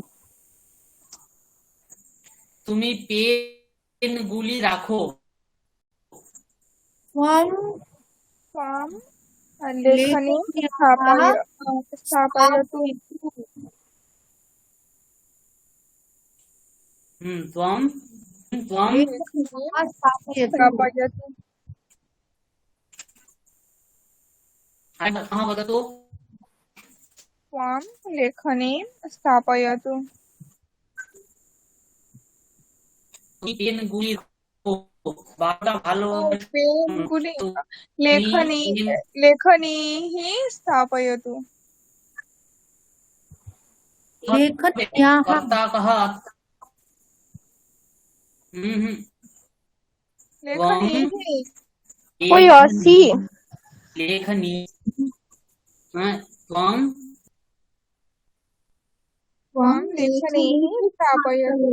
তুমি পেনগুলি রাখো त्वं त्वां लेखनीं स्थापयतु त्वं त्वं स्थापयतु। स्थापयतु कहाँ वदतु त्वां लेखनीं स्थापयतु তুমি পেনগুলি রাখো বারটা ভালো पेनगुलि तो लेखनीः स्थापयतु लेखन्याः कर्ता कः लेखनीः कोई औसी लेखनी त्वं त्वां लेखनीः स्थापयतु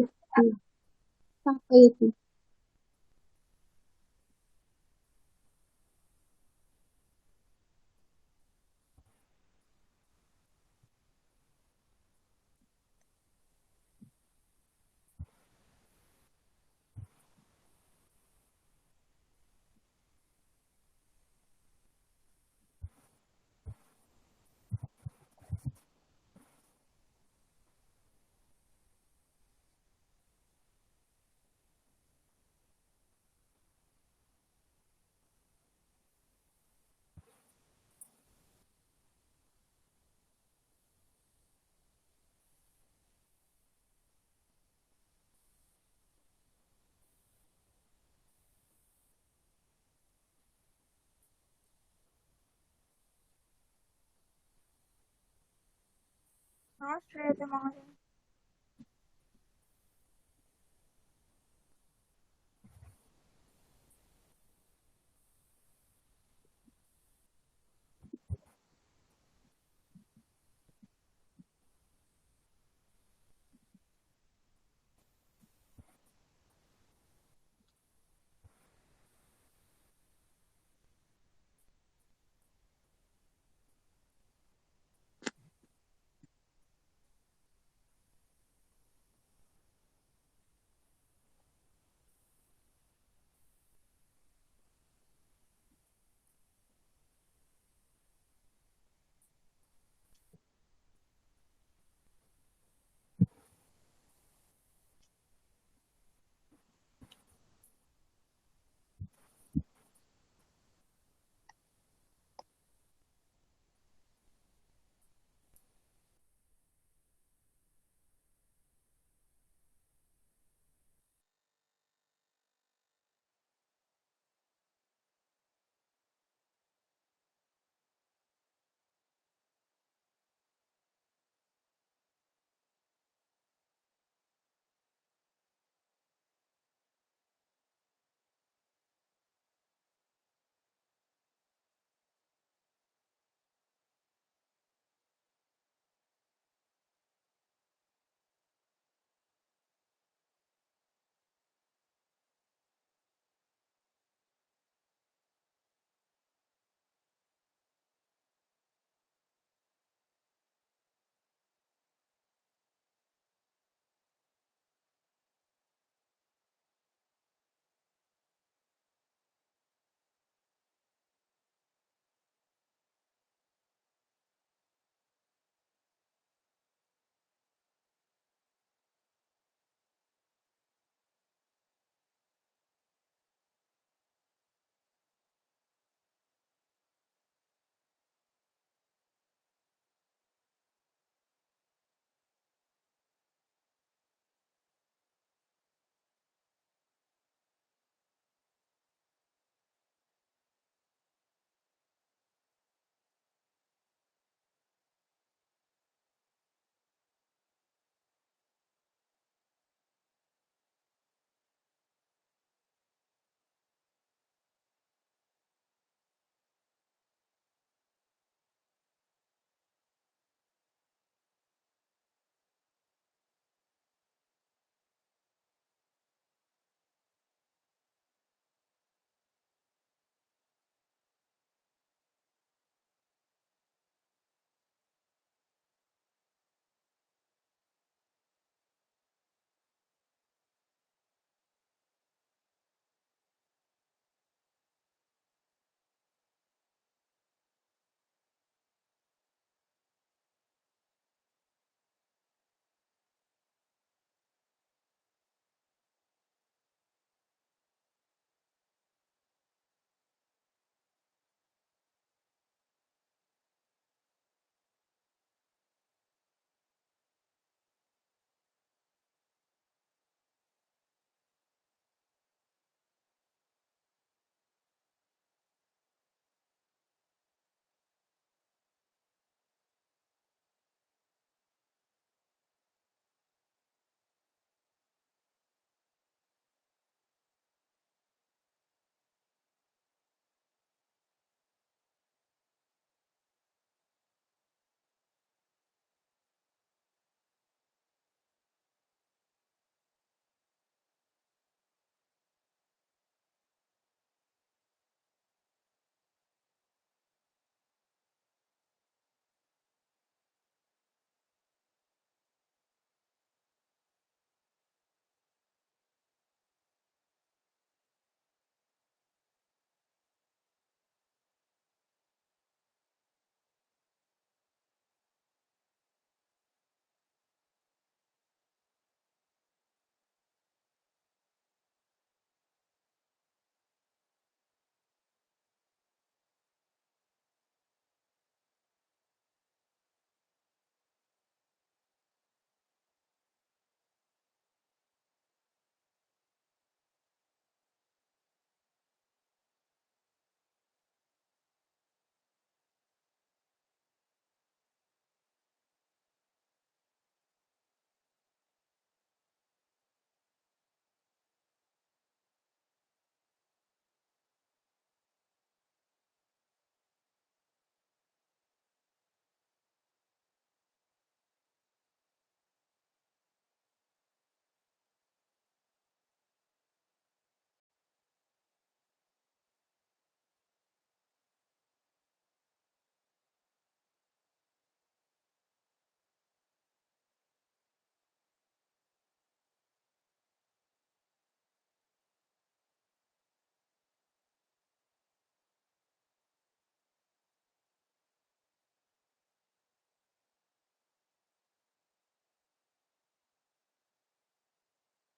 श्रूयते महोदय